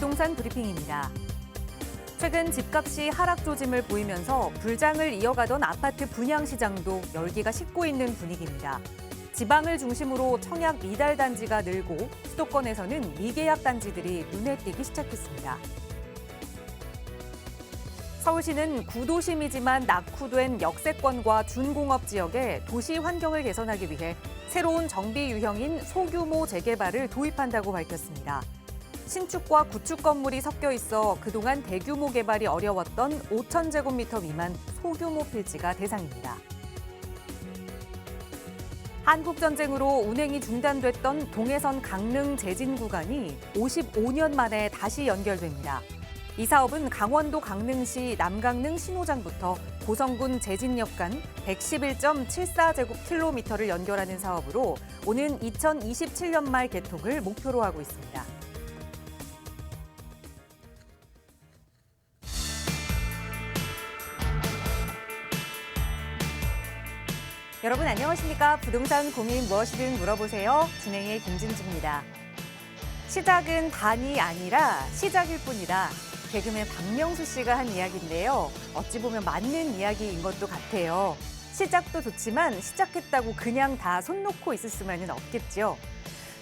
부동산 브리핑입니다. 최근 집값이 하락 조짐을 보이면서 불장을 이어가던 아파트 분양 시장도 열기가 식고 있는 분위기입니다. 지방을 중심으로 청약 미달 단지가 늘고 수도권에서는 미계약 단지들이 눈에 띄기 시작했습니다. 서울시는 구도심이지만 낙후된 역세권과 준공업 지역의 도시 환경을 개선하기 위해 새로운 정비 유형인 소규모 재개발을 도입한다고 밝혔습니다. 신축과 구축 건물이 섞여 있어 그동안 대규모 개발이 어려웠던 5,000제곱미터 미만 소규모 필지가 대상입니다. 한국전쟁으로 운행이 중단됐던 동해선 강릉 제진 구간이 55년 만에 다시 연결됩니다. 이 사업은 강원도 강릉시 남강릉 신호장부터 고성군 제진역 간 111.74제곱킬로미터를 연결하는 사업으로 오는 2027년 말 개통을 목표로 하고 있습니다. 여러분 안녕하십니까? 부동산 고민 무엇이든 물어보세요. 진행의 김진주입니다. 시작은 반이 아니라 시작일 뿐이다. 개그맨 박명수 씨가 한 이야기인데요. 어찌 보면 맞는 이야기인 것도 같아요. 시작도 좋지만 시작했다고 그냥 다 손 놓고 있을 수만은 없겠죠.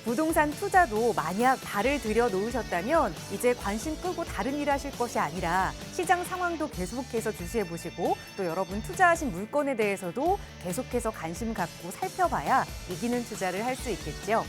부동산 투자도 만약 발을 들여 놓으셨다면 이제 관심 끄고 다른 일 하실 것이 아니라 시장 상황도 계속해서 주시해 보시고 또 여러분 투자하신 물건에 대해서도 계속해서 관심 갖고 살펴봐야 이기는 투자를 할 수 있겠죠.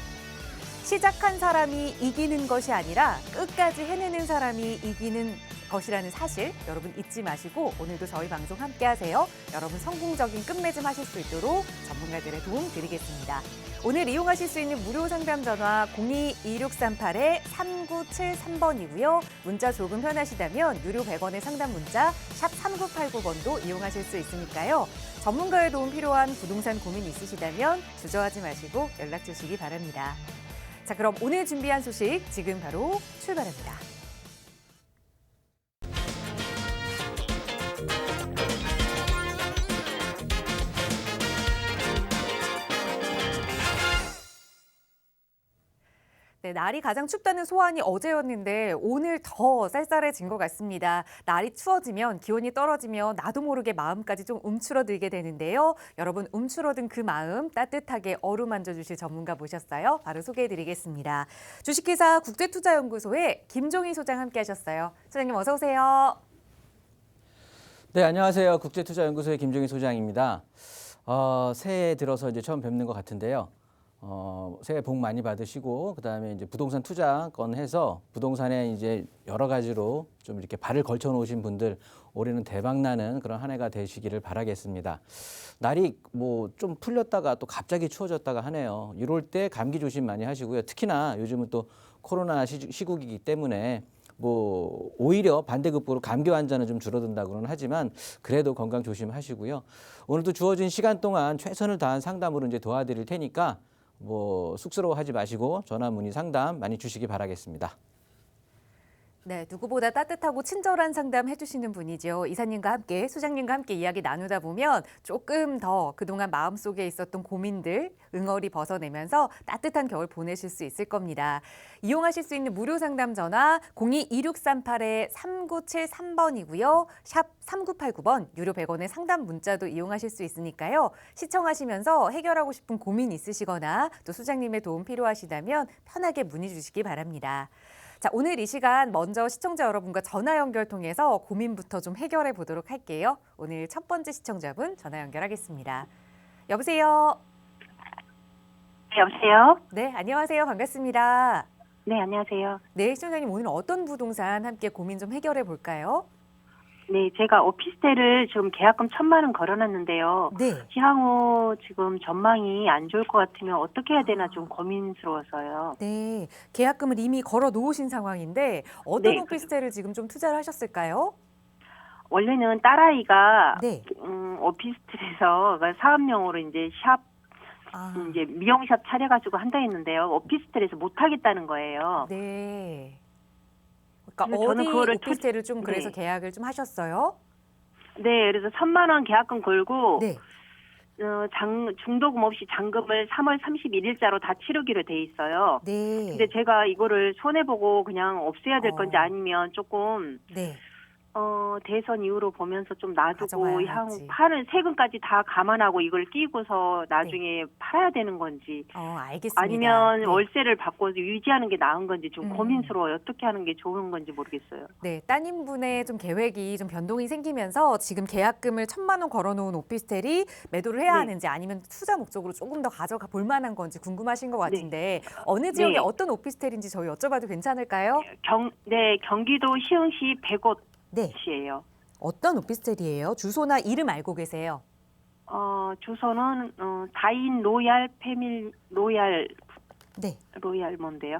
시작한 사람이 이기는 것이 아니라 끝까지 해내는 사람이 이기는 것이라는 사실 여러분 잊지 마시고 오늘도 저희 방송 함께 하세요. 여러분 성공적인 끝맺음 하실 수 있도록 전문가들의 도움 드리겠습니다. 오늘 이용하실 수 있는 무료 상담 전화 02-2638-3973번이고요. 문자 조금 편하시다면 유료 100원의 상담 문자 샵 3989번도 이용하실 수 있으니까요. 전문가의 도움 필요한 부동산 고민 있으시다면 주저하지 마시고 연락 주시기 바랍니다. 자, 그럼 오늘 준비한 소식 지금 바로 출발합니다. 네, 날이 가장 춥다는 소환이 어제였는데 오늘 더 쌀쌀해진 것 같습니다. 날이 추워지면 기온이 떨어지면 나도 모르게 마음까지 좀 움츠러들게 되는데요. 여러분 움츠러든 그 마음 따뜻하게 어루만져 주실 전문가 모셨어요. 바로 소개해드리겠습니다. 주식회사 국제투자연구소의 김종희 소장 함께하셨어요. 소장님 어서 오세요. 네, 안녕하세요. 국제투자연구소의 김종희 소장입니다. 새해 들어서 이제 처음 뵙는 것 같은데요. 새해 복 많이 받으시고 그다음에 이제 부동산 투자권 해서 부동산에 이제 여러 가지로 좀 이렇게 발을 걸쳐 놓으신 분들 올해는 대박 나는 그런 한 해가 되시기를 바라겠습니다. 날이 뭐 좀 풀렸다가 또 갑자기 추워졌다가 하네요. 이럴 때 감기 조심 많이 하시고요. 특히나 요즘은 또 코로나 시국이기 때문에 뭐 오히려 반대급부로 감기 환자는 좀 줄어든다고는 하지만 그래도 건강 조심하시고요. 오늘도 주어진 시간 동안 최선을 다한 상담으로 이제 도와드릴 테니까 뭐 쑥스러워하지 마시고 전화 문의 상담 많이 주시기 바라겠습니다. 네, 누구보다 따뜻하고 친절한 상담 해주시는 분이죠. 이사님과 함께, 소장님과 함께 이야기 나누다 보면 조금 더 그동안 마음속에 있었던 고민들 응어리 벗어내면서 따뜻한 겨울 보내실 수 있을 겁니다. 이용하실 수 있는 무료 상담 전화 02-2638-3973번이고요. 샵 3989번 유료 100원의 상담 문자도 이용하실 수 있으니까요. 시청하시면서 해결하고 싶은 고민 있으시거나 또 소장님의 도움 필요하시다면 편하게 문의 주시기 바랍니다. 자, 오늘 이 시간 먼저 시청자 여러분과 전화 연결 통해서 고민부터 좀 해결해 보도록 할게요. 오늘 첫 번째 시청자분 전화 연결하겠습니다. 여보세요? 여보세요? 네, 안녕하세요. 반갑습니다. 네, 안녕하세요. 네, 시청자님 오늘 어떤 부동산 함께 고민 좀 해결해 볼까요? 네, 제가 오피스텔을 지금 계약금 1,000만 원 걸어놨는데요. 네. 향후 지금 전망이 안 좋을 것 같으면 어떻게 해야 되나 좀 고민스러워서요. 네, 계약금을 이미 걸어 놓으신 상황인데 어떤 네, 오피스텔을 지금 좀 투자를 하셨을까요? 원래는 딸아이가 네. 오피스텔에서 사업용으로 이제 샵 이제 미용샵 차려가지고 한다 했는데요. 오피스텔에서 못 하겠다는 거예요. 네. 그러니까 그래서 저는 어디 그거를 오피스텔을 좀 그래서 네. 계약을 좀 하셨어요? 네, 그래서 1,000만 원 계약금 걸고 네. 중도금 없이 잔금을 3월 31일자로 다 치르기로 돼 있어요. 네. 근데 제가 이거를 손해보고 그냥 없애야 될 건지 어. 아니면 조금 네. 대선 이후로 보면서 좀 놔두고 가져가야 향 할지. 파는 세금까지 다 감안하고 이걸 끼고서 나중에 팔아야 되는 건지 알겠습니다. 아니면 네. 월세를 받고 유지하는 게 나은 건지 좀 고민스러워요. 어떻게 하는 게 좋은 건지 모르겠어요. 네, 따님분의 좀 계획이 좀 변동이 생기면서 지금 계약금을 1,000만 원 걸어놓은 오피스텔이 매도를 해야 네. 하는지 아니면 투자 목적으로 조금 더 가져가 볼 만한 건지 궁금하신 것 같은데 어느 네. 지역에 어떤 오피스텔인지 저희 여쭤봐도 괜찮을까요? 경기도 시흥시 네, 100곳이에요. 어떤 오피스텔이에요? 주소나 이름 알고 계세요? 주소는 다인 로얄 패밀 로얄 네, 뭔데요?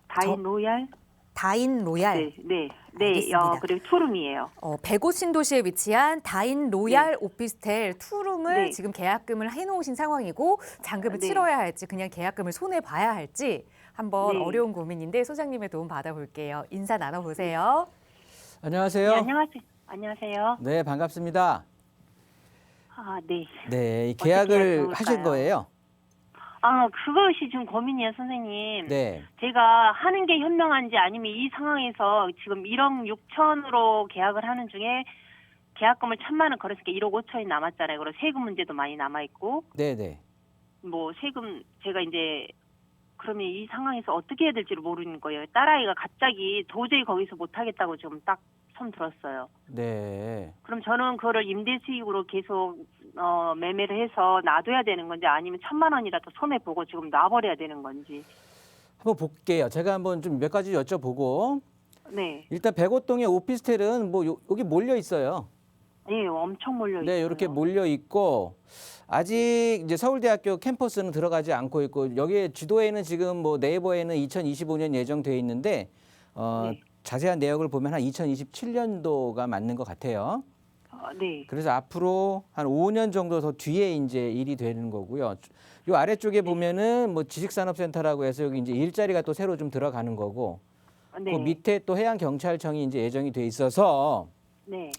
다인 로얄? 다인 로얄. 네. 알겠습니다. 그리고 투룸이에요. 100곳 신도시에 위치한 다인 로얄 오피스텔 투룸을 네. 지금 계약금을 해놓으신 상황이고 잔금을 네. 치러야 할지 그냥 계약금을 손해 봐야 할지 한번 네. 어려운 고민인데 소장님의 도움 받아볼게요. 인사 나눠보세요. 안녕하세요. 네, 안녕하세요. 네, 반갑습니다. 네. 네, 이 어떻게 계약을 해야 하신 좋을까요? 거예요? 그것이 지금 고민이에요, 선생님. 네. 제가 하는 게 현명한지 아니면 이 상황에서 지금 1억 6천으로 계약을 하는 중에 계약금을 1,000만 원 걸었으니까 1억 5천이 남았잖아요. 그리고 세금 문제도 많이 남아있고, 네, 네. 뭐 세금 제가 이제 그러면 이 상황에서 어떻게 해야 될지를 모르는 거예요. 딸아이가 갑자기 도저히 거기서 못하겠다고 지금 딱 손 들었어요. 네. 그럼 저는 그거를 임대 수익으로 계속 매매를 해서 놔둬야 되는 건지 아니면 1,000만 원이라도 손해 보고 지금 놔버려야 되는 건지. 한번 볼게요. 제가 한번 좀 몇 가지 여쭤보고 네, 일단 백오동의 오피스텔은 뭐 여기 몰려 있어요. 네, 엄청 몰려 있어요. 네, 이렇게 몰려 있고 아직 이제 서울대학교 캠퍼스는 들어가지 않고 있고 여기에 지도에는 지금 뭐 네이버에는 2025년 예정돼 있는데 네. 자세한 내역을 보면 한 2027년도가 맞는 것 같아요. 네, 그래서 앞으로 한 5년 정도 더 뒤에 이제 일이 되는 거고요. 요 아래쪽에 보면은 뭐 지식산업센터라고 해서 여기 이제 일자리가 또 새로 좀 들어가는 거고 네, 그 밑에 또 해양경찰청이 이제 예정이 돼 있어서 네,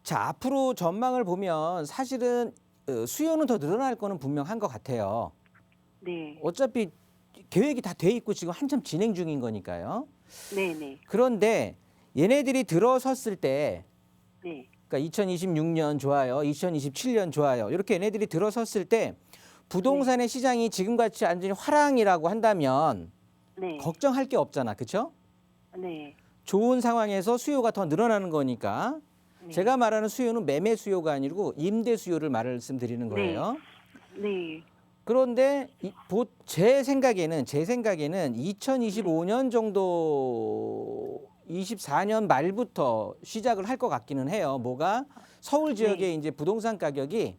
자, 앞으로 전망을 보면 사실은 수요는 더 늘어날 거는 분명한 것 같아요. 네, 어차피 계획이 다 돼 있고 지금 한참 진행 중인 거니까요. 네, 네, 그런데 얘네들이 들어섰을 때 네, 그러니까 2026년 좋아요, 2027년 좋아요. 이렇게 얘네들이 들어섰을 때 부동산의 시장이 지금같이 완전히 화랑이라고 한다면 네, 걱정할 게 없잖아. 그렇죠? 네, 좋은 상황에서 수요가 더 늘어나는 거니까 네. 제가 말하는 수요는 매매 수요가 아니고 임대 수요를 말씀드리는 거예요. 네, 그런데 제 생각에는 2025년 정도 24년 말부터 시작을 할 것 같기는 해요. 뭐가 서울 지역의 이제 부동산 가격이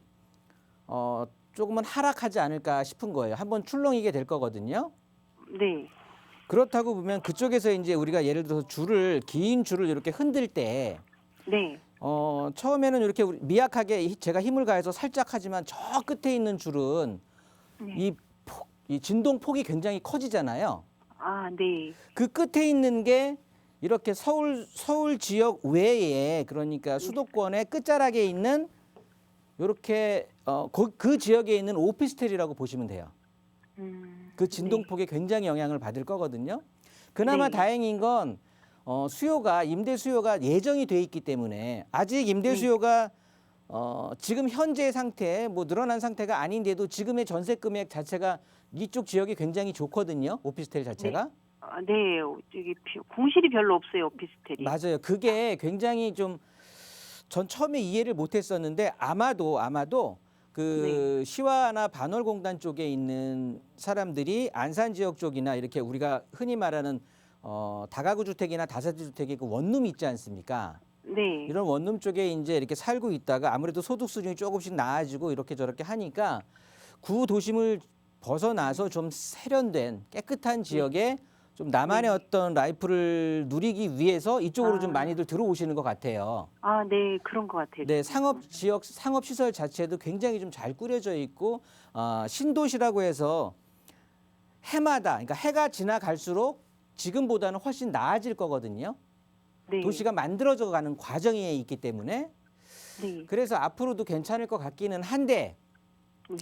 조금은 하락하지 않을까 싶은 거예요. 한번 출렁이게 될 거거든요. 네, 그렇다고 보면 그쪽에서 이제 우리가 예를 들어서 긴 줄을 이렇게 흔들 때 네, 처음에는 이렇게 미약하게 제가 힘을 가해서 살짝 하지만 저 끝에 있는 줄은 네. 이 진동 폭이 굉장히 커지잖아요. 네, 그 끝에 있는 게 이렇게 서울 지역 외에 그러니까 수도권의 끝자락에 있는 이렇게 그 지역에 있는 오피스텔이라고 보시면 돼요. 그 진동폭에 굉장히 영향을 받을 거거든요. 그나마 네. 다행인 건 임대 수요가 예정이 돼 있기 때문에 아직 임대 수요가 지금 현재 상태 뭐 늘어난 상태가 아닌데도 지금의 전세 금액 자체가 이쪽 지역이 굉장히 좋거든요. 오피스텔 자체가. 네, 저기 공실이 별로 없어요, 오피스텔이. 맞아요. 그게 굉장히 좀 전 처음에 이해를 못했었는데 아마도 그 시와나 반월공단 쪽에 있는 사람들이 안산 지역 쪽이나 이렇게 우리가 흔히 말하는 다가구 주택이나 다세대 주택이 그 원룸 있지 않습니까? 네, 이런 원룸 쪽에 이제 이렇게 살고 있다가 아무래도 소득 수준이 조금씩 나아지고 이렇게 저렇게 하니까 구도심을 벗어나서 좀 세련된 깨끗한 지역에 좀 나만의 어떤 라이프를 누리기 위해서 이쪽으로 좀 많이들 들어오시는 것 같아요. 네, 그런 것 같아요. 네, 상업 시설 자체도 굉장히 좀 잘 꾸려져 있고 신도시라고 해서 그러니까 해가 지나갈수록 지금보다는 훨씬 나아질 거거든요. 네, 도시가 만들어져 가는 과정에 있기 때문에 네. 그래서 앞으로도 괜찮을 것 같기는 한데 네.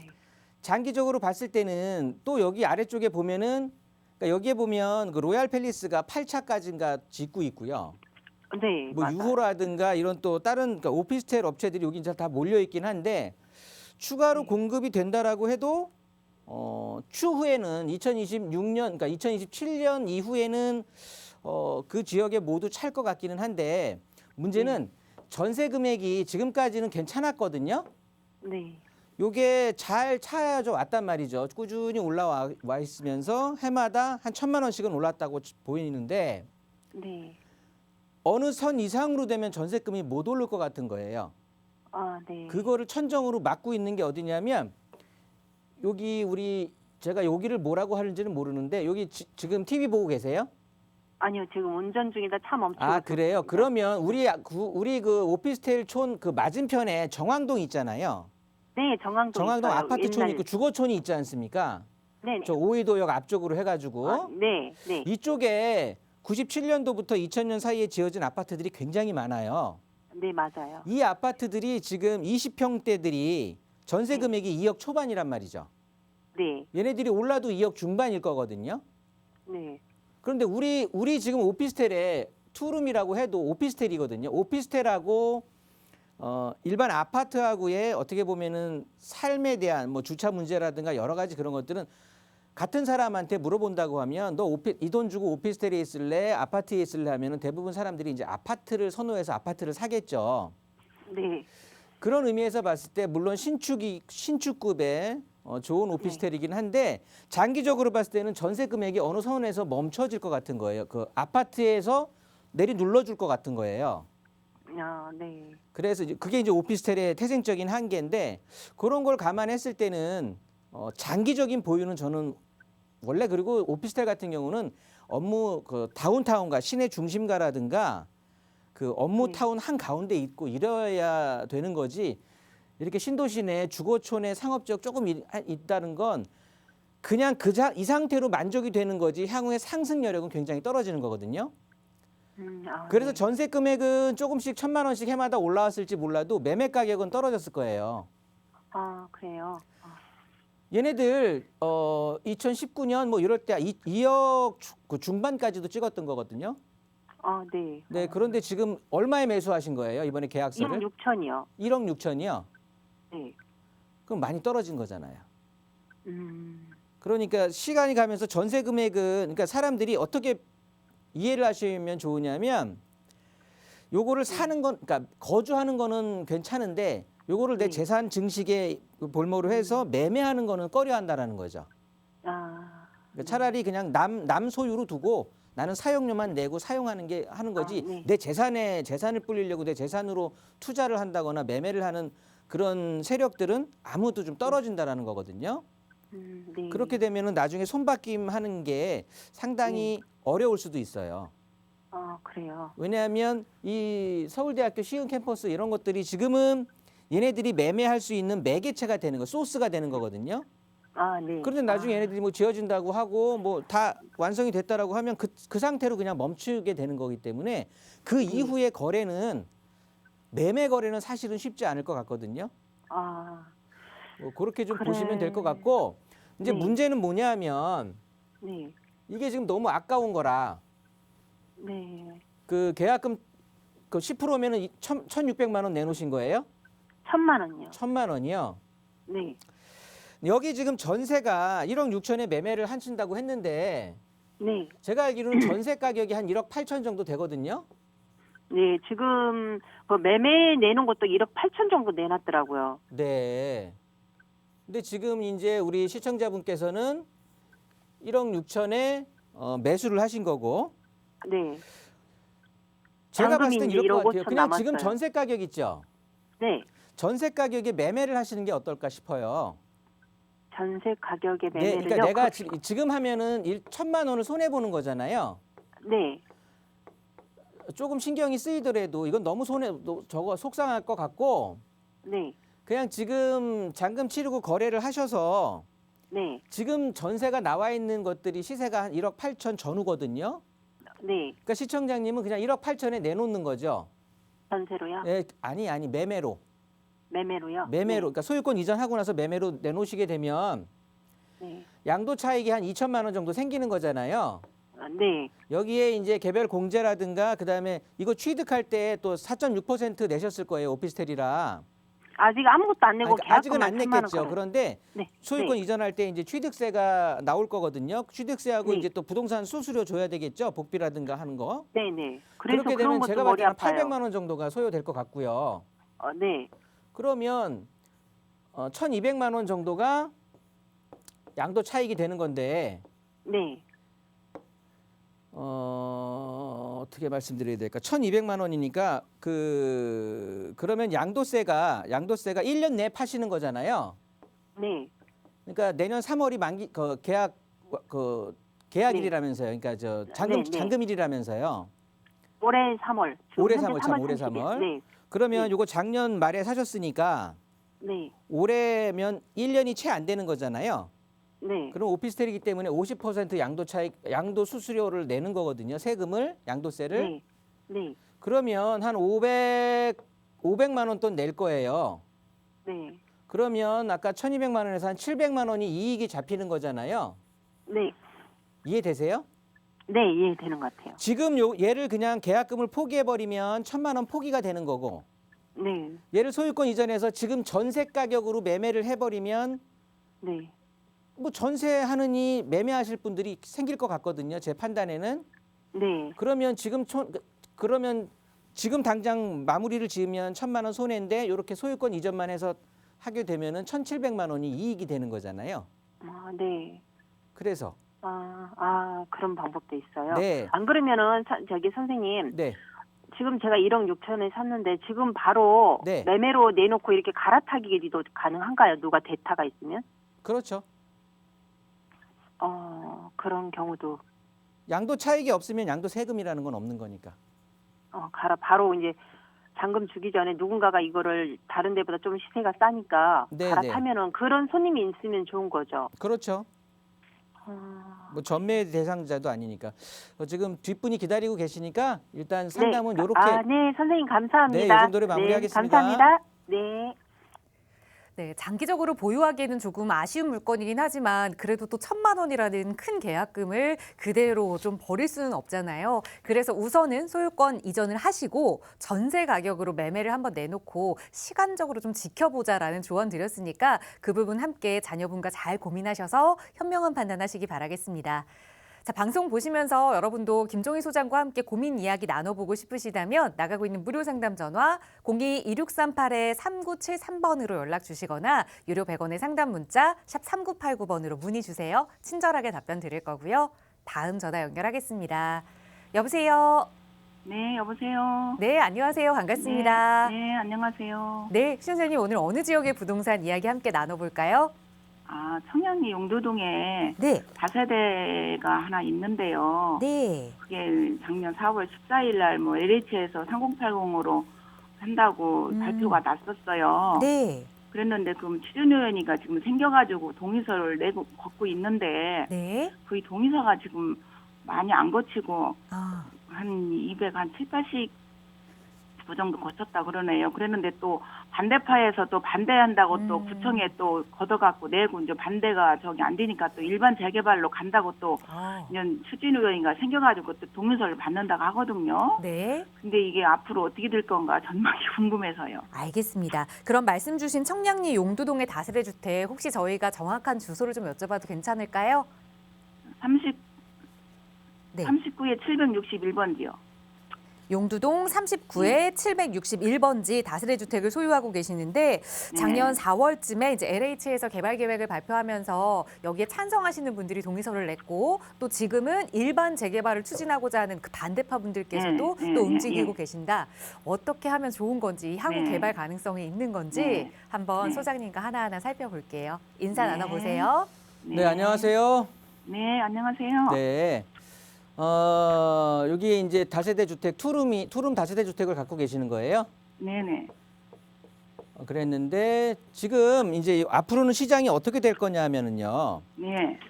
장기적으로 봤을 때는 또 여기 아래쪽에 보면은 그러니까 여기에 보면 그 로얄 팰리스가 8차까지인가 짓고 있고요. 네. 뭐 맞아요. 유호라든가 이런 또 다른 그러니까 오피스텔 업체들이 여기 이제 다 몰려 있긴 한데 추가로 네. 공급이 된다라고 해도 추후에는 2026년 그러니까 2027년 이후에는 그 지역에 모두 찰 것 같기는 한데 문제는 전세 금액이 지금까지는 괜찮았거든요. 네. 요게 잘 차야져 왔단 말이죠. 꾸준히 올라와 있으면서 해마다 한 1,000만 원씩은 올랐다고 보이는데 네. 어느 선 이상으로 되면 전세금이 못 오를 것 같은 거예요. 아, 네. 그거를 천정으로 막고 있는 게 어디냐면 여기 제가 여기를 뭐라고 하는지는 모르는데 여기 지금 TV 보고 계세요? 아니요, 지금 운전 중이다 차 멈추고. 아 그래요? 있었습니다. 그러면 우리 그 오피스텔 촌 그 맞은편에 정왕동 있잖아요. 네, 정왕동 있어요. 아파트촌 옛날- 있고 주거촌이 있지 않습니까? 네네. 저 오이도역 앞쪽으로 해가지고 아, 네, 네. 이쪽에 97년도부터 2000년 사이에 지어진 아파트들이 굉장히 많아요. 네, 맞아요. 이 아파트들이 지금 20평대들이 전세 네. 금액이 2억 초반이란 말이죠. 네, 얘네들이 올라도 2억 중반일 거거든요. 네. 그런데 우리 지금 오피스텔에 투룸이라고 해도 오피스텔이거든요. 오피스텔하고 일반 아파트하고의 어떻게 보면은 삶에 대한 뭐 주차 문제라든가 여러 가지 그런 것들은 같은 사람한테 물어본다고 하면 너 이 돈 주고 오피스텔에 있을래 아파트에 있을래 하면은 대부분 사람들이 이제 아파트를 선호해서 아파트를 사겠죠. 네, 그런 의미에서 봤을 때 물론 신축급의 좋은 오피스텔이긴 한데 장기적으로 봤을 때는 전세 금액이 어느 선에서 멈춰질 것 같은 거예요. 그 아파트에서 내리 눌러줄 것 같은 거예요. 아, 네. 그래서 그게 이제 오피스텔의 태생적인 한계인데 그런 걸 감안했을 때는 장기적인 보유는 저는 원래 그리고 오피스텔 같은 경우는 업무 그 다운타운과 시내 중심가라든가 그 업무 네. 타운 한 가운데 있고 이래야 되는 거지 이렇게 신도시 내 주거촌에 상업지역 조금 있다는 건 그냥 이 상태로 만족이 되는 거지 향후의 상승 여력은 굉장히 떨어지는 거거든요. 아, 그래서 네. 전세 금액은 조금씩 1,000만 원씩 해마다 올라왔을지 몰라도 매매 가격은 떨어졌을 거예요. 아, 그래요. 아, 얘네들 2019년 뭐 이럴 때 2억 그 중반까지도 찍었던 거거든요. 아, 네. 네, 그런데 지금 얼마에 매수하신 거예요? 이번에 계약서를? 2억 6천이요. 1억 6천이요? 네. 그럼 많이 떨어진 거잖아요. 음, 그러니까 시간이 가면서 전세 금액은 그러니까 사람들이 어떻게 이해를 하시면 좋으냐면 요거를 사는 건 그러니까 거주하는 거는 괜찮은데 요거를 내 네. 재산 증식에 볼모로 해서 매매하는 거는 꺼려 한다라는 거죠. 아, 그러니까 차라리 그냥 남 소유로 두고 나는 사용료만 내고 사용하는 게 하는 거지 아, 네. 내 재산을 불리려고 내 재산으로 투자를 한다거나 매매를 하는 그런 세력들은 아무도 좀 떨어진다라는 거거든요. 네. 그렇게 되면은 나중에 손바뀜 하는 게 상당히 어려울 수도 있어요. 아, 그래요. 왜냐하면 이 서울대학교 시흥 캠퍼스 이런 것들이 지금은 얘네들이 매매할 수 있는 매개체가 되는 거, 소스가 되는 거거든요. 아, 네. 그런데 나중에 얘네들이 뭐 지어진다고 하고 뭐 다 완성이 됐다라고 하면 그 상태로 그냥 멈추게 되는 거기 때문에 그 이후의 거래는 매매 거래는 사실은 쉽지 않을 것 같거든요. 아, 뭐 그렇게 좀 그래. 보시면 될 것 같고 이제 네. 문제는 뭐냐면 네. 이게 지금 너무 아까운 거라 네. 그 계약금 그 10%면은 1,600만 원 내놓으신 거예요? 1,000만 원이요. 1,000만 원이요. 네. 여기 지금 전세가 1억 6천에 매매를 하신다고 했는데 네. 제가 알기로는 전세 가격이 한 1억 8천 정도 되거든요. 네, 지금 그 매매 내놓은 것도 1억 8천 정도 내놨더라고요. 네. 근데 지금 이제 우리 시청자분께서는 1억 6천에 매수를 하신 거고 네. 제가 봤을 땐 잔금이 이럴 것 1억 같아요. 5천 그냥 지금 남았어요. 전세 가격 있죠. 네. 전세 가격에 매매를 하시는 게 어떨까 싶어요. 전세 가격의 네, 매매를요. 그러니까 내가 지금 하면은 1,000만 원을 손해 보는 거잖아요. 네. 조금 신경이 쓰이더라도 이건 너무 저거 속상할 것 같고 네. 그냥 지금 잔금 치르고 거래를 하셔서 네. 지금 전세가 나와 있는 것들이 시세가 한 1억 8천 전후거든요. 네. 그러니까 시청자님은 그냥 1억 8천에 내놓는 거죠. 전세로요? 예, 아니 매매로. 매매로요? 매매로, 그러니까 소유권 이전하고 나서 매매로 내놓으시게 되면 네. 양도 차익이 한 2천만 원 정도 생기는 거잖아요. 네. 여기에 이제 개별 공제라든가 그다음에 이거 취득할 때 또 4.6% 내셨을 거예요. 오피스텔이라. 아직 아무것도 안 내고 그러니까 아직은 안 계약금만 1,000만 원 냈겠죠. 걸어요. 그런데 네. 소유권 네. 이전할 때 이제 취득세가 나올 거거든요. 취득세하고 네. 이제 또 부동산 수수료 줘야 되겠죠. 복비라든가 하는 거. 네네. 그래서 그렇게 그런 되면 것도 제가 봤을 머리 때는 아파요. 800만 원 정도가 소요될 것 같고요. 네. 그러면 1,200만 원 정도가 양도 차익이 되는 건데 네. 어떻게 말씀드려야 될까? 1,200만 원이니까 그러면 양도세가 1년 내에 파시는 거잖아요. 네. 그러니까 내년 3월이 만기 계약일이라면서요. 그러니까 네, 네. 잔금일이라면서요. 올해 3월. 올해 현재 3월 참 3월 올해 30일. 3월. 네. 그러면 네. 요거 작년 말에 사셨으니까 네. 올해면 1년이 채 안 되는 거잖아요. 네. 그럼 오피스텔이기 때문에 50% 양도 차익, 양도 수수료를 내는 거거든요. 세금을, 양도세를. 네. 네. 그러면 한 500만 원 돈 낼 거예요. 네. 그러면 아까 1,200만 원에서 한 700만 원이 이익이 잡히는 거잖아요. 네. 이해되세요? 네, 이해되는 것 같아요. 지금 얘를 그냥 계약금을 포기해 버리면 1,000만 원 포기가 되는 거고, 네. 얘를 소유권 이전해서 지금 전세 가격으로 매매를 해 버리면 네. 뭐 전세하느니 매매하실 분들이 생길 것 같거든요. 제 판단에는. 네. 그러면 지금 당장 마무리를 지으면 1,000만 원 손해인데 이렇게 소유권 이전만 해서 하게 되면은 1,700만 원이 이익이 되는 거잖아요. 아, 네. 그래서 그런 방법도 있어요. 네. 안 그러면은 저기 선생님, 네. 지금 제가 1억 6천에 샀는데 지금 바로 네. 매매로 내놓고 이렇게 갈아타기도 가능한가요? 누가 대타가 있으면? 그렇죠. 그런 경우도 양도 차익이 없으면 양도 세금이라는 건 없는 거니까. 바로 이제 잔금 주기 전에 누군가가 이거를 다른 데보다 좀 시세가 싸니까 네, 갈아타면은 그런 손님이 있으면 좋은 거죠. 그렇죠. 뭐 전매 대상자도 아니니까. 지금 뒷분이 기다리고 계시니까 일단 상담은 네. 요렇게 네, 선생님 감사합니다. 네, 이 정도로 마무리하겠습니다. 네, 감사합니다. 네. 네, 장기적으로 보유하기에는 조금 아쉬운 물건이긴 하지만 그래도 또 1,000만 원이라는 큰 계약금을 그대로 좀 버릴 수는 없잖아요. 그래서 우선은 소유권 이전을 하시고 전세 가격으로 매매를 한번 내놓고 시간적으로 좀 지켜보자라는 조언 드렸으니까 그 부분 함께 자녀분과 잘 고민하셔서 현명한 판단하시기 바라겠습니다. 자, 방송 보시면서 여러분도 김종희 소장과 함께 고민 이야기 나눠보고 싶으시다면 나가고 있는 무료 상담 전화 02-2638-3973번으로 연락 주시거나 유료 100원의 상담 문자 샵 3989번으로 문의 주세요. 친절하게 답변 드릴 거고요. 다음 전화 연결하겠습니다. 여보세요. 네, 여보세요. 네, 안녕하세요. 반갑습니다. 네, 안녕하세요. 네, 신선생님 오늘 어느 지역의 부동산 이야기 함께 나눠볼까요? 청량리 용두동에 네. 다세대가 하나 있는데요. 네. 그게 작년 4월 14일 날 뭐 LH에서 3080으로 한다고 발표가 났었어요. 네. 그랬는데 그럼 취준위원회가 지금 생겨가지고 동의서를 내고 걷고 있는데 네. 그 동의서가 지금 많이 안 거치고 한 200, 한 7, 80 그 정도 거쳤다 그러네요. 그랬는데 또 반대파에서 또 반대한다고 또 구청에 또 걷어갖고 내고 이제 반대가 저기 안 되니까 또 일반 재개발로 간다고 또 이제 추진위원회가 생겨가지고 또 동의서를 받는다고 하거든요. 네. 근데 이게 앞으로 어떻게 될 건가 전망이 궁금해서요. 알겠습니다. 그럼 말씀 주신 청량리 용두동의 다세대 주택 혹시 저희가 정확한 주소를 좀 여쭤봐도 괜찮을까요? 39에 761번지요. 용두동 39에 761번지 다세대 주택을 소유하고 계시는데 작년 4월쯤에 이제 LH에서 개발 계획을 발표하면서 여기에 찬성하시는 분들이 동의서를 냈고 또 지금은 일반 재개발을 추진하고자 하는 그 반대파 분들께서도 또 움직이고 계신다. 어떻게 하면 좋은 건지 향후 개발 가능성이 있는 건지 한번 소장님과 하나하나 살펴볼게요. 인사 나눠보세요. 네, 안녕하세요. 네, 안녕하세요. 네. 여기 이제 다세대 주택 투룸 다세대 주택을 갖고 계시는 거예요? 네네. 그랬는데 지금 이제 앞으로는 시장이 어떻게 될 거냐면은요. 네.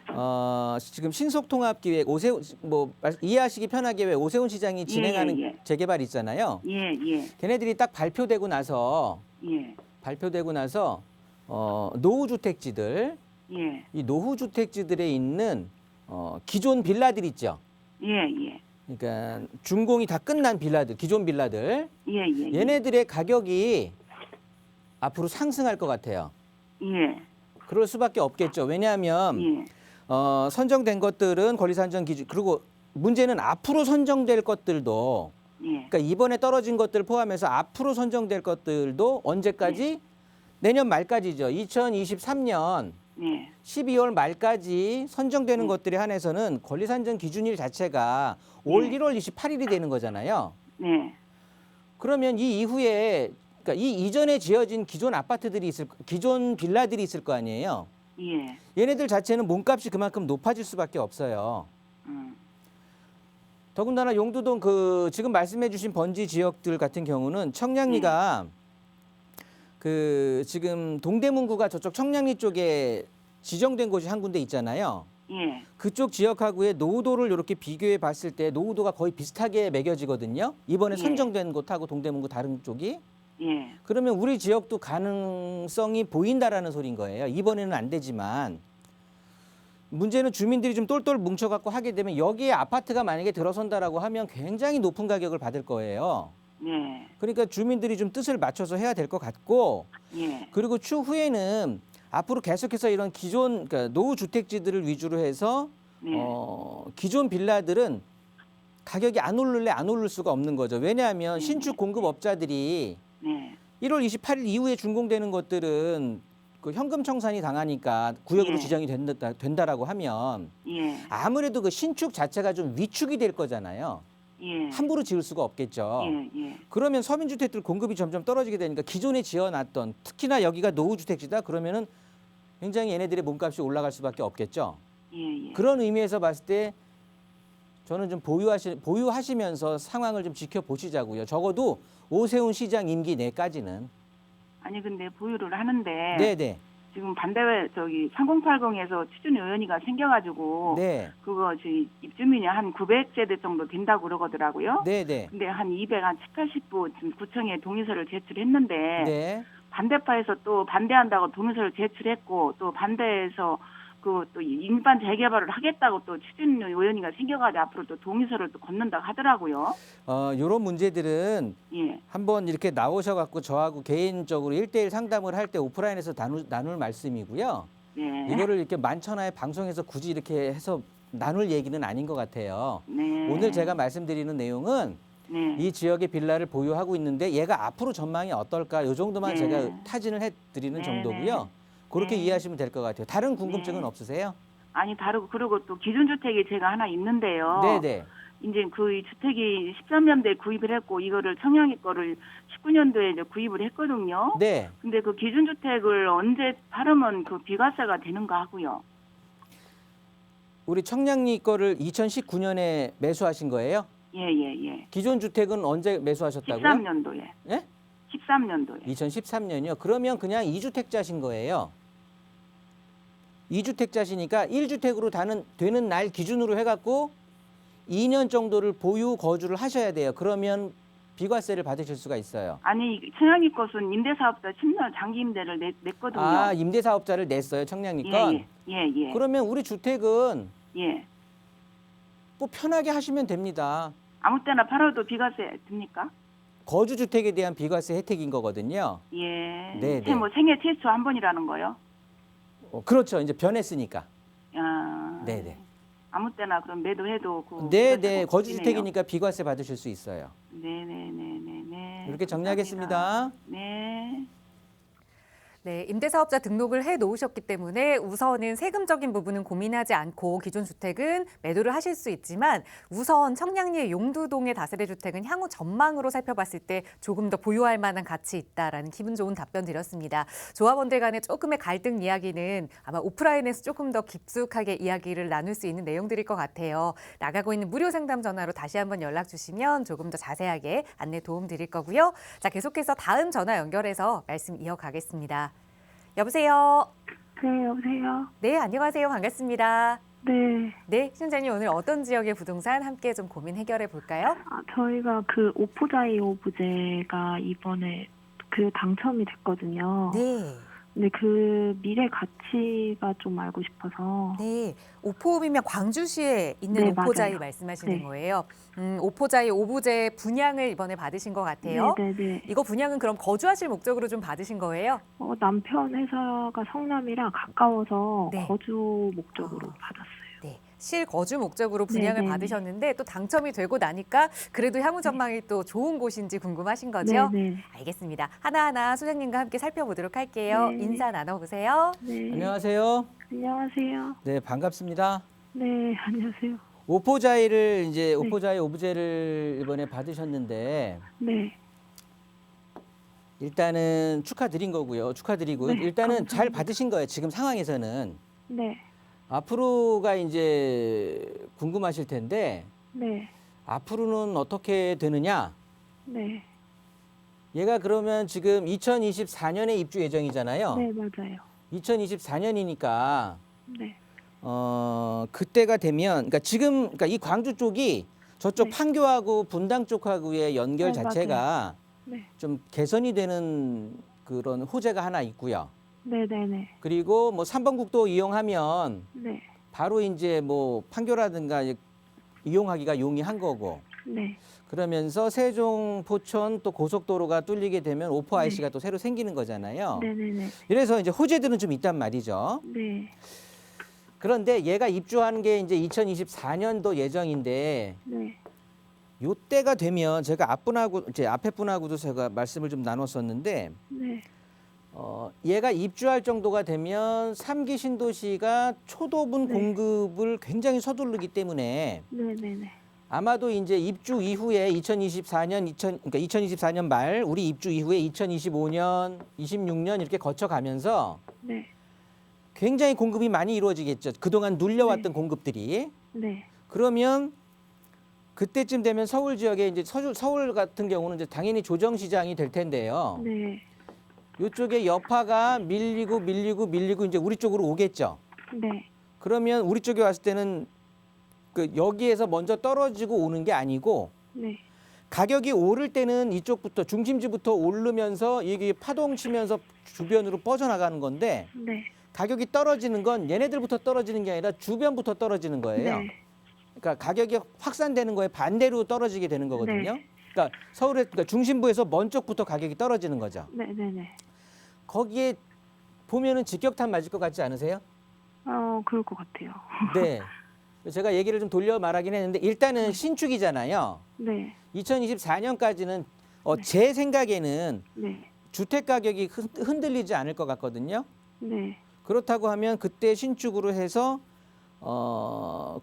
지금 신속통합기획 이해하시기 편하게 왜 오세훈 시장이 진행하는 재개발 있잖아요. 예. 걔네들이 딱 발표되고 나서 발표되고 나서 노후주택지들, 예. 이 노후주택지들에 있는 기존 빌라들 있죠. 예, 예. 그러니까 준공이 다 끝난 빌라들, 기존 빌라들, 예, 예. 얘네들의 가격이 앞으로 상승할 것 같아요. 예. 그럴 수밖에 없겠죠. 왜냐하면 예. 선정된 것들은 권리산정 기준, 그리고 문제는 앞으로 선정될 것들도, 예. 그러니까 이번에 떨어진 것들 포함해서 앞으로 선정될 것들도 언제까지? 내년 말까지죠. 2023년 예. 12월 말까지 선정되는 것들에 한해서는 권리산정 기준일 자체가 올 1월 28일이 되는 거잖아요. 네. 그러면 이 이후에, 그러니까 이 이전에 지어진 기존 아파트들이 기존 빌라들이 있을 거 아니에요. 예. 얘네들 자체는 몸값이 그만큼 높아질 수밖에 없어요. 더군다나 용두동 지금 말씀해주신 번지 지역들 같은 경우는 청량리가 지금 동대문구가 저쪽 청량리 쪽에 지정된 곳이 한 군데 있잖아요. 예. 그쪽 지역하고의 노후도를 이렇게 비교해 봤을 때 노후도가 거의 비슷하게 매겨지거든요. 이번에 예. 선정된 곳하고 동대문구 다른 쪽이. 예. 그러면 우리 지역도 가능성이 보인다라는 소린 거예요. 이번에는 안 되지만 문제는 주민들이 좀 똘똘 뭉쳐갖고 하게 되면 여기에 아파트가 만약에 들어선다라고 하면 굉장히 높은 가격을 받을 거예요. 네. 그러니까 주민들이 좀 뜻을 맞춰서 해야 될 것 같고, 예. 그리고 추후에는 앞으로 계속해서 이런 그러니까 노후 주택지들을 위주로 해서 네. 기존 빌라들은 가격이 안 오를 수가 없는 거죠. 왜냐하면 신축 공급업자들이 네. 1월 28일 이후에 준공되는 것들은 그 현금 청산이 당하니까 구역으로 예. 지정이 된다라고 하면 예. 아무래도 그 신축 자체가 좀 위축이 될 거잖아요. 예. 함부로 지을 수가 없겠죠. 예. 예. 그러면 서민주택들 공급이 점점 떨어지게 되니까 기존에 지어놨던, 특히나 여기가 노후주택지다 그러면은 굉장히 얘네들의 몸값이 올라갈 수밖에 없겠죠. 예. 예. 그런 의미에서 봤을 때 저는 좀 보유하시면서 상황을 좀 지켜보시자고요. 적어도 오세훈 시장 임기 내까지는. 아니 근데 보유를 하는데 네네. 지금 반대회 3080에서 추진 의원이가 생겨가지고 네. 그거 저희 입주민이 한 900세대 정도 된다고 그러거더라고요. 네네. 근데 한 280부 지금 구청에 동의서를 제출했는데 네. 반대파에서 또 반대한다고 동의서를 제출했고 또 반대에서 또 일반 재개발을 하겠다고 또 추진 의원이가 생겨가지고 앞으로 또 동의서를 또 건넌다고 하더라고요. 이런 문제들은 예. 한번 이렇게 나오셔갖고 저하고 개인적으로 1대1 상담을 할 때 오프라인에서 나눌 말씀이고요. 네. 이거를 이렇게 만천하에 방송에서 굳이 이렇게 해서 나눌 얘기는 아닌 것 같아요. 네. 오늘 제가 말씀드리는 내용은 네. 이 지역의 빌라를 보유하고 있는데 얘가 앞으로 전망이 어떨까 이 정도만 네. 제가 타진을 해드리는 네, 정도고요. 그렇게 네. 이해하시면 될 것 같아요. 다른 궁금증은 네. 없으세요? 아니 다르고 그리고 또 기준주택이 제가 하나 있는데요. 네네. 이제 그 주택이 13년도에 구입을 했고 이거를 청양리 거를 19년도에 이제 구입을 했거든요. 네. 근데 그 기준주택을 언제 팔으면 그 비과세가 되는가 하고요. 우리 청량리 거를 2019년에 매수하신 거예요? 예. 기존 주택은 언제 매수하셨다고요? 13년도에. 예? 13년도에. 2013년이요. 그러면 그냥 2주택자신 거예요. 2주택자시니까 1주택으로 되는 날 기준으로 해갖고 2년 정도를 보유 거주를 하셔야 돼요. 그러면 비과세를 받으실 수가 있어요. 아니 청양리 것은 임대사업자 10년 장기 임대를 냈거든요. 아, 임대사업자를 냈어요. 청량리 건. 예. 그러면 우리 주택은 예. 뭐 편하게 하시면 됩니다. 아무 때나 팔아도 비과세 됩니까? 거주주택에 대한 비과세 혜택인 거거든요. 예. 네. 생애 최초 한 번이라는 거요? 그렇죠. 이제 변했으니까. 아. 네네. 아무 때나 그럼 매도해도 그 네네. 거주주택이니까 비과세 받으실 수 있어요. 네네네네. 이렇게 정리하겠습니다. 네. 네, 임대사업자 등록을 해 놓으셨기 때문에 우선은 세금적인 부분은 고민하지 않고 기존 주택은 매도를 하실 수 있지만 우선 청량리의 용두동의 다세대 주택은 향후 전망으로 살펴봤을 때 조금 더 보유할 만한 가치 있다라는 기분 좋은 답변 드렸습니다. 조합원들 간의 조금의 갈등 이야기는 아마 오프라인에서 조금 더 깊숙하게 이야기를 나눌 수 있는 내용들일 것 같아요. 나가고 있는 무료 상담 전화로 다시 한번 연락 주시면 조금 더 자세하게 안내 도움 드릴 거고요. 자, 계속해서 다음 전화 연결해서 말씀 이어가겠습니다. 여보세요. 네, 여보세요. 네, 안녕하세요. 반갑습니다. 네. 네, 시청자님 오늘 어떤 지역의 부동산 함께 좀 고민 해결해 볼까요? 저희가 그 오포자이 오브제가 이번에 그 당첨이 됐거든요. 네. 근데 그 미래 가치가 좀 알고 싶어서. 네, 오포읍이면 광주시에 있는 네, 오포자이 맞아요. 말씀하시는 네. 거예요. 오포자이 오부제 분양을 이번에 받으신 것 같아요. 네네네. 이거 분양은 그럼 거주하실 목적으로 좀 받으신 거예요? 남편 회사가 성남이라 가까워서 네. 거주 목적으로 받았어요. 네, 실거주 목적으로 분양을 네네. 받으셨는데 또 당첨이 되고 나니까 그래도 향후 전망이 또 좋은 곳인지 궁금하신 거죠? 네네. 알겠습니다. 하나하나 소장님과 함께 살펴보도록 할게요. 네. 인사 나눠보세요. 네. 안녕하세요. 안녕하세요. 네, 반갑습니다. 네, 안녕하세요. 오포자이를 이제 네. 오포자이 오브제를 이번에 받으셨는데 네. 일단은 축하드린 거고요. 축하드리고 네, 일단은 잘 감사합니다. 받으신 거예요. 지금 상황에서는 네. 앞으로가 이제 궁금하실 텐데 네. 앞으로는 어떻게 되느냐? 네. 얘가 그러면 지금 2024년에 입주 예정이잖아요. 네, 맞아요. 2024년이니까 네. 그때가 되면 그러니까 지금 그러니까 이 광주 쪽이 저쪽 네. 판교하고 분당 쪽하고의 연결 네, 자체가 네. 좀 개선이 되는 그런 호재가 하나 있고요. 네네네. 그리고 뭐 3번 국도 이용하면 네. 바로 이제 뭐 판교라든가 이용하기가 용이한 거고 네. 그러면서 세종, 포천 또 고속도로가 뚫리게 되면 오포 네. IC가 또 새로 생기는 거잖아요. 네네네. 이래서 이제 호재들은 좀 있단 말이죠. 네. 그런데 얘가 입주하는 게 이제 2024년도 예정인데 네. 요때가 되면 제가 앞에 분하고도 제가 말씀을 좀 나눴었는데 네. 얘가 입주할 정도가 되면 3기 신도시가 초도분 네. 공급을 굉장히 서두르기 때문에 네네네. 아마도 이제 입주 이후에 2024년 말 우리 입주 이후에 2025년, 26년 이렇게 거쳐가면서 네. 굉장히 공급이 많이 이루어지겠죠. 그동안 눌려왔던 공급들이. 네. 그러면 그때쯤 되면 서울 지역에 이제 서울 같은 경우는 이제 당연히 조정 시장이 될 텐데요. 네. 이쪽에 여파가 밀리고 이제 우리 쪽으로 오겠죠. 네. 그러면 우리 쪽에 왔을 때는 그 여기에서 먼저 떨어지고 오는 게 아니고 네. 가격이 오를 때는 이쪽부터 중심지부터 오르면서 이게 파동 치면서 주변으로 뻗어나가는 건데 네. 가격이 떨어지는 건 얘네들부터 떨어지는 게 아니라 주변부터 떨어지는 거예요. 네. 그러니까 가격이 확산되는 거에 반대로 떨어지게 되는 거거든요. 네. 그러니까 그러니까 중심부에서 먼 쪽부터 가격이 떨어지는 거죠. 네네네. 거기에 보면은 직격탄 맞을 것 같지 않으세요? 그럴 것 같아요. 네. 제가 얘기를 좀 돌려 말하긴 했는데 일단은 신축이잖아요. 네. 2024년까지는 제 생각에는 네. 주택 가격이 흔들리지 않을 것 같거든요. 네. 그렇다고 하면 그때 신축으로 해서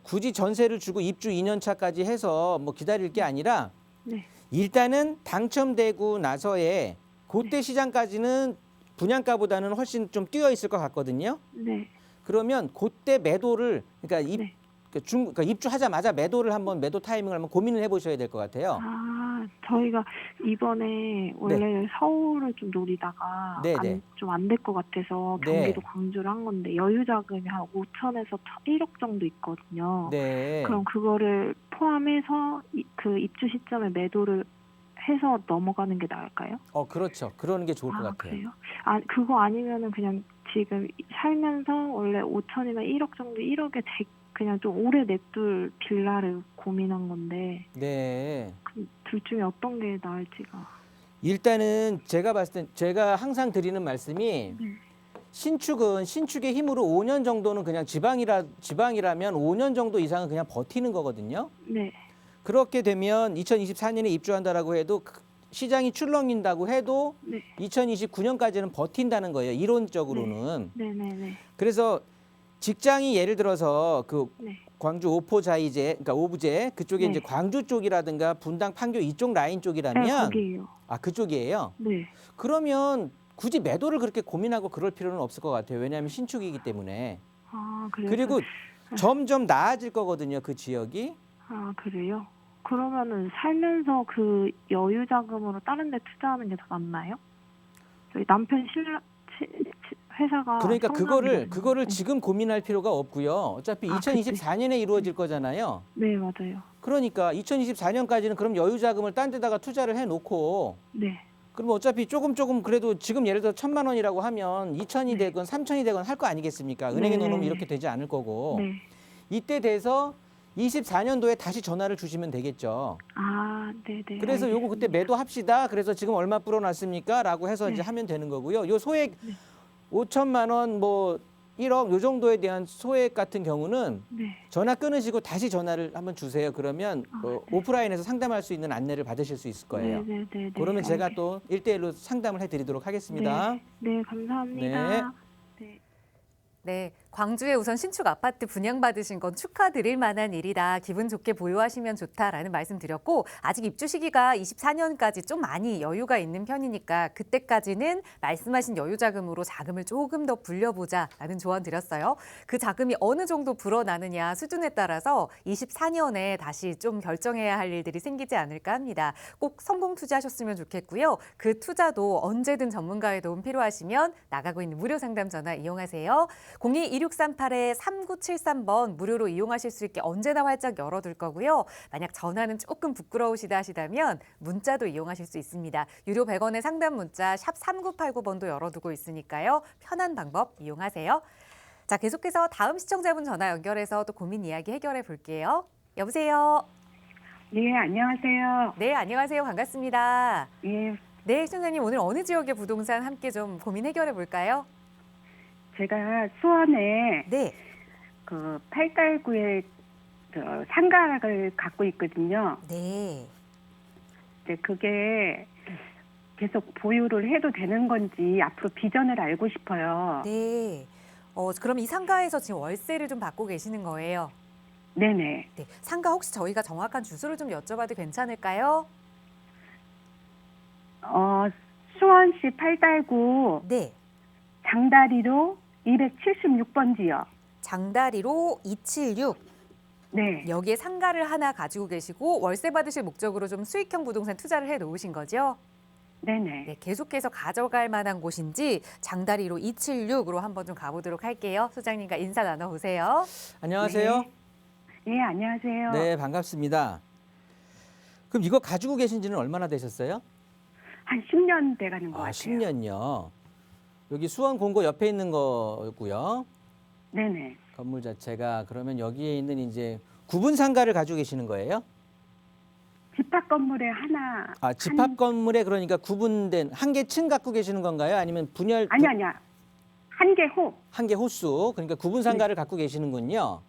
굳이 전세를 주고 입주 2년 차까지 해서 뭐 기다릴 게 아니라 네. 일단은 당첨되고 나서의 그때 시장까지는 분양가보다는 훨씬 좀 뛰어 있을 것 같거든요. 네. 그러면 그때 매도를 그러니까 네. 그러니까 입주하자마자 매도 타이밍을 한번 고민을 해보셔야 될 것 같아요. 저희가 이번에 원래 서울을 좀 노리다가 네네. 좀 안 될 것 같아서 네. 경기도 광주를 한 건데 여유 자금이 한 5천에서 1억 정도 있거든요. 네. 그럼 그거를 포함해서 그 입주 시점에 매도를 해서 넘어가는 게 나을까요? 그렇죠. 그러는 게 좋을 것 같아요. 그래요? 그거 아니면은 그냥 지금 살면서 원래 5천이나 1억 정도 1억에 그냥 좀 오래 냅둘 빌라를 고민한 건데 네. 둘 중에 어떤 게 나을지가. 일단은 제가 봤을 땐 제가 항상 드리는 말씀이 네. 신축의 힘으로 5년 정도는 그냥 지방이라면 5년 정도 이상은 그냥 버티는 거거든요. 네. 그렇게 되면 2024년에 입주한다라고 해도 시장이 출렁인다고 해도 네. 2029년까지는 버틴다는 거예요. 이론적으로는. 네네네. 그래서 직장이 예를 들어서 그 네. 광주 오포자이제, 그러니까 오부제 그쪽에 네. 이제 광주 쪽이라든가 분당, 판교 이쪽 라인 네, 쪽이라면 거기에요. 그쪽이에요. 네. 그러면 굳이 매도를 그렇게 고민하고 그럴 필요는 없을 것 같아요. 왜냐하면 신축이기 때문에. 그래서. 그리고 점점 나아질 거거든요. 그 지역이. 그래요? 그러면은 살면서 그 여유 자금으로 다른 데 투자하는 게 더 낫나요? 저희 남편 회사가 그러니까 성남이거든요. 그거를 네. 지금 고민할 필요가 없고요. 어차피 2024년에 이루어질 거잖아요. 네, 맞아요. 그러니까 2024년까지는 그럼 여유 자금을 딴 데다가 투자를 해 놓고 네. 그럼 어차피 조금 그래도 지금 예를 들어 1,000만 원이라고 하면 2,000이 되건 3,000이 되건 할 거 아니겠습니까? 은행에 네. 넣어놓으면 이렇게 되지 않을 거고. 네. 이때 돼서 24년도에 다시 전화를 주시면 되겠죠. 아, 네네. 그래서 요거 그때 매도합시다. 그래서 지금 얼마 불어났습니까? 라고 해서 이제 네. 하면 되는 거고요. 요 소액 5천만 원, 뭐 1억 요 정도에 대한 소액 같은 경우는 네. 전화 끊으시고 다시 전화를 한번 주세요. 그러면 네. 오프라인에서 상담할 수 있는 안내를 받으실 수 있을 거예요. 네네네. 그러면 제가 또 1대1로 상담을 해드리도록 하겠습니다. 네, 감사합니다. 네. 네, 광주에 우선 신축 아파트 분양받으신 건 축하드릴 만한 일이다. 기분 좋게 보유하시면 좋다라는 말씀 드렸고 아직 입주 시기가 24년까지 좀 많이 여유가 있는 편이니까 그때까지는 말씀하신 여유 자금으로 자금을 조금 더 불려보자라는 조언 드렸어요. 그 자금이 어느 정도 불어나느냐 수준에 따라서 24년에 다시 좀 결정해야 할 일들이 생기지 않을까 합니다. 꼭 성공 투자하셨으면 좋겠고요. 그 투자도 언제든 전문가의 도움 필요하시면 나가고 있는 무료 상담 전화 이용하세요. 02-2638-3973번 무료로 이용하실 수 있게 언제나 활짝 열어둘 거고요. 만약 전화는 조금 부끄러우시다 하시다면 문자도 이용하실 수 있습니다. 유료 100원의 상담 문자 샵 3989번도 열어두고 있으니까요. 편한 방법 이용하세요. 자, 계속해서 다음 시청자분 전화 연결해서 또 고민 이야기 해결해 볼게요. 여보세요. 네, 안녕하세요. 네, 안녕하세요. 반갑습니다. 예, 네, 시청자님 오늘 어느 지역의 부동산 함께 좀 고민 해결해 볼까요? 제가 수원에 네. 그 팔달구에 상가를 갖고 있거든요. 네. 근데 그게 계속 보유를 해도 되는 건지 앞으로 비전을 알고 싶어요. 네. 그럼 이 상가에서 지금 월세를 좀 받고 계시는 거예요? 네네. 네. 상가 혹시 저희가 정확한 주소를 좀 여쭤봐도 괜찮을까요? 수원시 팔달구 네. 장다리로 276번지요. 장다리로 276. 네. 여기에 상가를 하나 가지고 계시고 월세 받으실 목적으로 좀 수익형 부동산 투자를 해 놓으신 거죠? 네네. 네. 계속해서 가져갈 만한 곳인지 장다리로 276으로 한번 좀 가보도록 할게요. 소장님과 인사 나눠보세요. 안녕하세요. 예, 안녕하세요. 네, 반갑습니다. 그럼 이거 가지고 계신 지는 얼마나 되셨어요? 한 10년 돼가는 것 같아요. 10년요. 여기 수원 공고 옆에 있는 거고요. 네네. 건물 자체가 그러면 여기에 있는 이제 구분 상가를 가지고 계시는 거예요? 집합 건물에 하나. 집합 건물에 그러니까 구분된 한 개 층 갖고 계시는 건가요? 아니면 분열 아니야. 한 개 호. 한 개 호수. 그러니까 구분 상가를 갖고 계시는군요.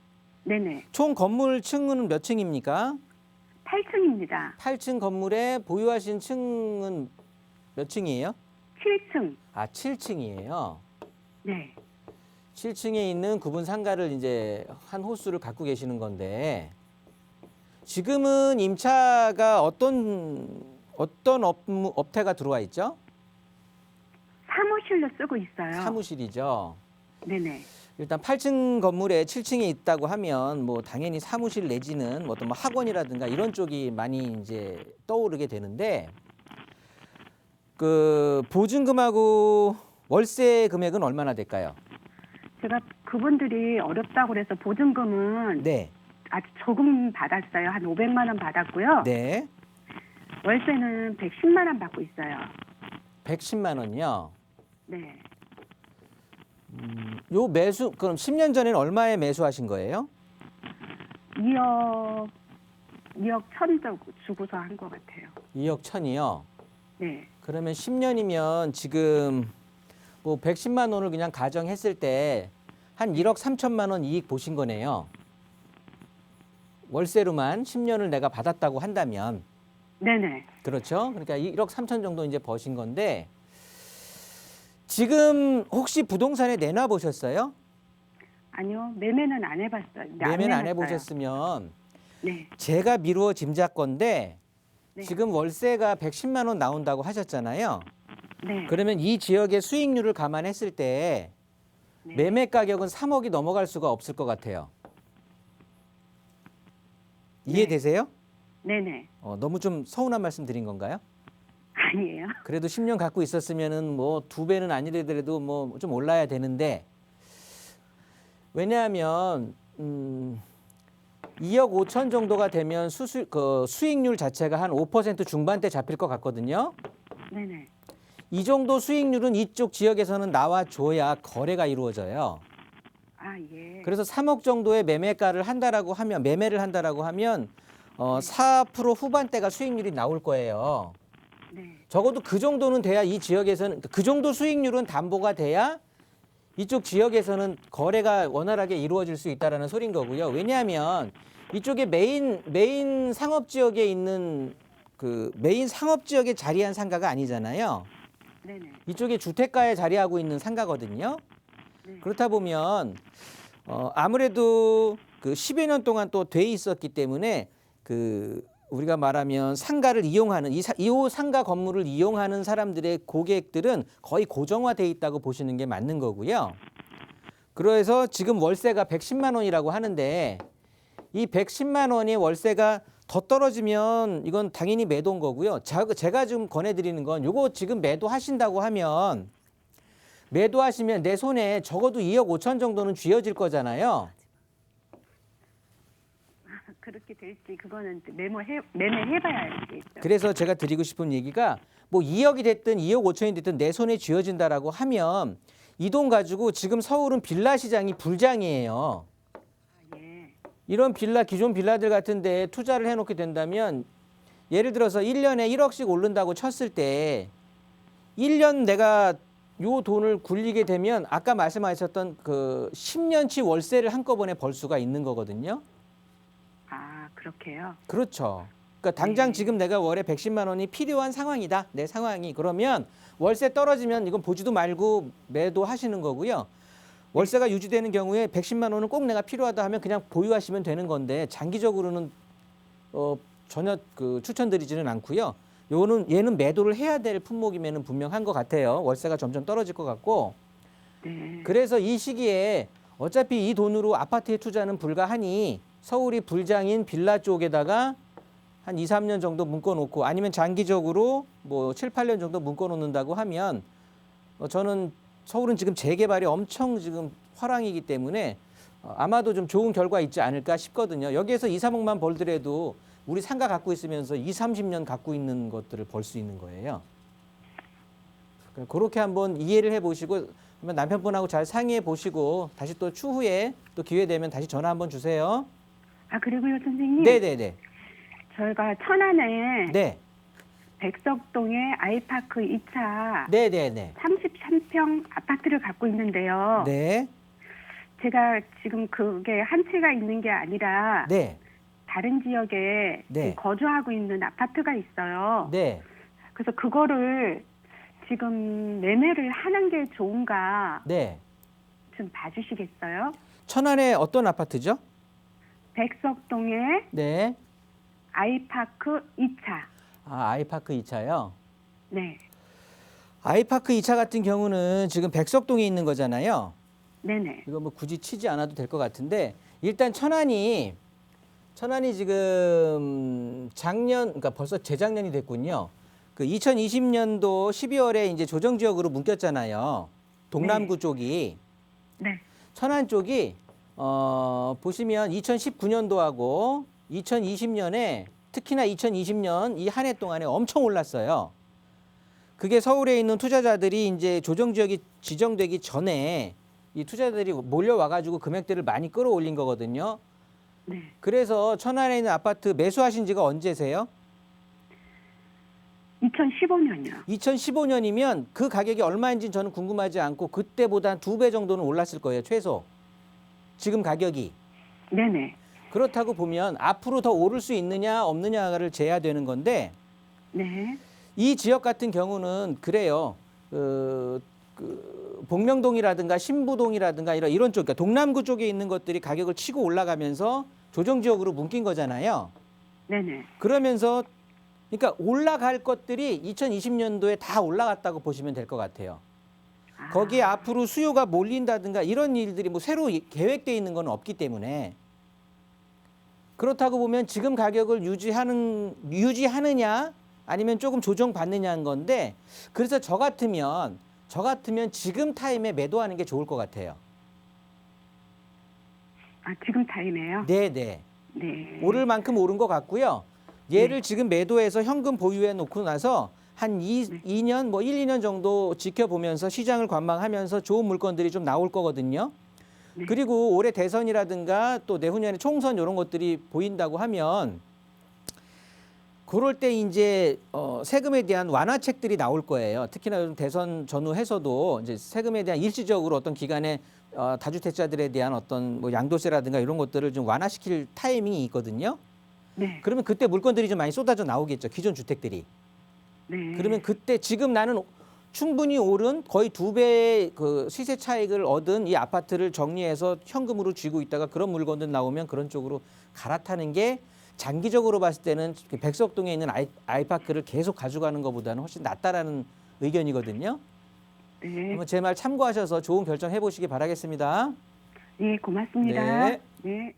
네네. 총 건물 층은 몇 층입니까? 8층입니다. 8층 건물에 보유하신 층은 몇 층이에요? 7층. 7층이에요. 네. 7층에 있는 구분 상가를 이제 한 호수를 갖고 계시는 건데 지금은 임차가 어떤 업태가 들어와 있죠? 사무실로 쓰고 있어요. 사무실이죠. 네네. 일단 8층 건물에 7층에 있다고 하면 뭐 당연히 사무실 내지는 뭐 어떤 뭐 학원이라든가 이런 쪽이 많이 이제 떠오르게 되는데 그 보증금하고 월세 금액은 얼마나 될까요? 제가 그분들이 어렵다고 그래서 보증금은 네. 아주 조금 받았어요. 한 500만 원 받았고요. 네. 월세는 110만 원 받고 있어요. 110만 원이요. 네. 요 매수 그럼 10년 전에는 얼마에 매수하신 거예요? 2억 1천 주고서 한 것 같아요. 2억 1천이요. 네. 그러면 10년이면 지금 뭐 110만 원을 그냥 가정했을 때 한 1억 3천만 원 이익 보신 거네요. 월세로만 10년을 내가 받았다고 한다면 네네. 그렇죠? 그러니까 1억 3천 정도 이제 버신 건데 지금 혹시 부동산에 내놔 보셨어요? 아니요. 매매는 안 해봤어요. 매매는 안 해봤어요. 해보셨으면 네. 제가 미루어 짐작건데 네. 지금 월세가 110만 원 나온다고 하셨잖아요. 네. 그러면 이 지역의 수익률을 감안했을 때 네. 매매 가격은 3억이 넘어갈 수가 없을 것 같아요. 이해되세요? 네네. 너무 좀 서운한 말씀 드린 건가요? 아니에요. 그래도 10년 갖고 있었으면은 뭐 2배는 아니더라도 뭐 좀 올라야 되는데 왜냐하면 2억 5천 정도가 되면 수익률 자체가 한 5% 중반대 잡힐 것 같거든요. 네네. 이 정도 수익률은 이쪽 지역에서는 나와줘야 거래가 이루어져요. 아, 예. 그래서 3억 정도의 매매를 한다라고 하면 4% 후반대가 수익률이 나올 거예요. 네. 적어도 그 정도는 돼야 이 지역에서는 그 정도 수익률은 담보가 돼야 이쪽 지역에서는 거래가 원활하게 이루어질 수 있다라는 소린 거고요. 왜냐하면 이쪽에 메인 상업 지역에 있는 그 메인 상업 지역에 자리한 상가가 아니잖아요. 네네. 이쪽에 주택가에 자리하고 있는 상가거든요. 네. 그렇다 보면 아무래도 그 10여 년 동안 또 돼 있었기 때문에 그 우리가 말하면 상가를 이용하는 이 상가 건물을 이용하는 사람들의 고객들은 거의 고정화돼 있다고 보시는 게 맞는 거고요. 그래서 지금 월세가 110만 원이라고 하는데 이 110만 원이 월세가 더 떨어지면 이건 당연히 매도인 거고요. 제가 지금 권해드리는 건 요거 지금 매도하신다고 하면 매도하시면 내 손에 적어도 2억 5천 정도는 쥐어질 거잖아요. 그렇게 될지 그거는 매매해봐야 알겠죠. 그래서 제가 드리고 싶은 얘기가 뭐 2억이 됐든 2억 5천이 됐든 내 손에 쥐어진다라고 하면 이 돈 가지고 지금 서울은 빌라 시장이 불장이에요. 예. 이런 기존 빌라들 같은데 투자를 해놓게 된다면 예를 들어서 1년에 1억씩 오른다고 쳤을 때 1년 내가 요 돈을 굴리게 되면 아까 말씀하셨던 그 10년치 월세를 한꺼번에 벌 수가 있는 거거든요. 아, 그렇게요? 그렇죠. 그러니까 당장 지금 내가 월에 110만 원이 필요한 상황이다. 내 상황이. 그러면 월세 떨어지면 이건 보지도 말고 매도하시는 거고요. 월세가 유지되는 경우에 110만 원은 꼭 내가 필요하다 하면 그냥 보유하시면 되는 건데 장기적으로는 전혀 추천드리지는 않고요. 얘는 매도를 해야 될 품목이면은 분명한 것 같아요. 월세가 점점 떨어질 것 같고. 네. 그래서 이 시기에 어차피 이 돈으로 아파트에 투자는 불가하니 서울이 불장인 빌라 쪽에다가 한 2, 3년 정도 묶어놓고 아니면 장기적으로 뭐 7, 8년 정도 묶어놓는다고 하면 저는 서울은 지금 재개발이 엄청 지금 화랑이기 때문에 아마도 좀 좋은 결과 있지 않을까 싶거든요. 여기에서 2, 3억만 벌더라도 우리 상가 갖고 있으면서 2, 30년 갖고 있는 것들을 벌 수 있는 거예요. 그렇게 한번 이해를 해보시고 남편분하고 잘 상의해 보시고 다시 또 추후에 또 기회 되면 다시 전화 한번 주세요. 아, 그리고요, 선생님. 네네네. 저희가 천안에 네. 백석동에 아이파크 2차 네네네. 33평 아파트를 갖고 있는데요. 네. 제가 지금 그게 한 채가 있는 게 아니라 네. 다른 지역에 네. 거주하고 있는 아파트가 있어요. 네. 그래서 그거를 지금 매매를 하는 게 좋은가 네. 좀 봐주시겠어요? 천안에 어떤 아파트죠? 백석동에 네. 아이파크 2차. 아, 아이파크 2차요. 네. 아이파크 2차 같은 경우는 지금 백석동에 있는 거잖아요. 네네. 이거 뭐 굳이 치지 않아도 될 것 같은데 일단 천안이 지금 그러니까 벌써 재작년이 됐군요. 그 2020년도 12월에 이제 조정 지역으로 묶였잖아요. 동남구 쪽이. 네. 천안 쪽이 보시면 2019년도하고 2020년에 특히나 2020년 이 한 해 동안에 엄청 올랐어요. 그게 서울에 있는 투자자들이 이제 조정 지역이 지정되기 전에 이 투자자들이 몰려와 가지고 금액들을 많이 끌어올린 거거든요. 네. 그래서 천안에 있는 아파트 매수하신 지가 언제세요? 2015년이요. 2015년이면 그 가격이 얼마인지 저는 궁금하지 않고 그때보다 한 2배 정도는 올랐을 거예요, 최소. 지금 가격이. 네네. 그렇다고 보면 앞으로 더 오를 수 있느냐 없느냐를 재야 되는 건데 네. 이 지역 같은 경우는 그래요. 복명동이라든가 신부동이라든가 이런 쪽, 그러니까 동남구 쪽에 있는 것들이 가격을 치고 올라가면서 조정 지역으로 묶인 거잖아요. 네네. 그러면서 그러니까 올라갈 것들이 2020년도에 다 올라갔다고 보시면 될 것 같아요. 거기에 앞으로 수요가 몰린다든가 이런 일들이 뭐 새로 계획되어 있는 건 없기 때문에 그렇다고 보면 지금 가격을 유지하느냐 아니면 조금 조정받느냐는 건데 그래서 저 같으면 지금 타임에 매도하는 게 좋을 것 같아요. 아, 지금 타임에요? 네네. 네. 오를 만큼 오른 것 같고요. 얘를 지금 매도해서 현금 보유해 놓고 나서 한 2년, 뭐 1, 2년 정도 지켜보면서 시장을 관망하면서 좋은 물건들이 좀 나올 거거든요. 그리고 올해 대선이라든가 또 내후년에 총선 이런 것들이 보인다고 하면 그럴 때 이제 세금에 대한 완화책들이 나올 거예요. 특히나 요즘 대선 전후해서도 이제 세금에 대한 일시적으로 어떤 기간에 다주택자들에 대한 어떤 뭐 양도세라든가 이런 것들을 좀 완화시킬 타이밍이 있거든요. 네. 그러면 그때 물건들이 좀 많이 쏟아져 나오겠죠. 기존 주택들이. 네. 그러면 그때 지금 나는 충분히 오른 거의 2배의 그 시세 차익을 얻은 이 아파트를 정리해서 현금으로 쥐고 있다가 그런 물건들 나오면 그런 쪽으로 갈아타는 게 장기적으로 봤을 때는 백석동에 있는 아이파크를 계속 가져가는 것보다는 훨씬 낫다라는 의견이거든요. 네. 한번 제 말 참고하셔서 좋은 결정 해보시기 바라겠습니다. 네, 고맙습니다. 네. 네.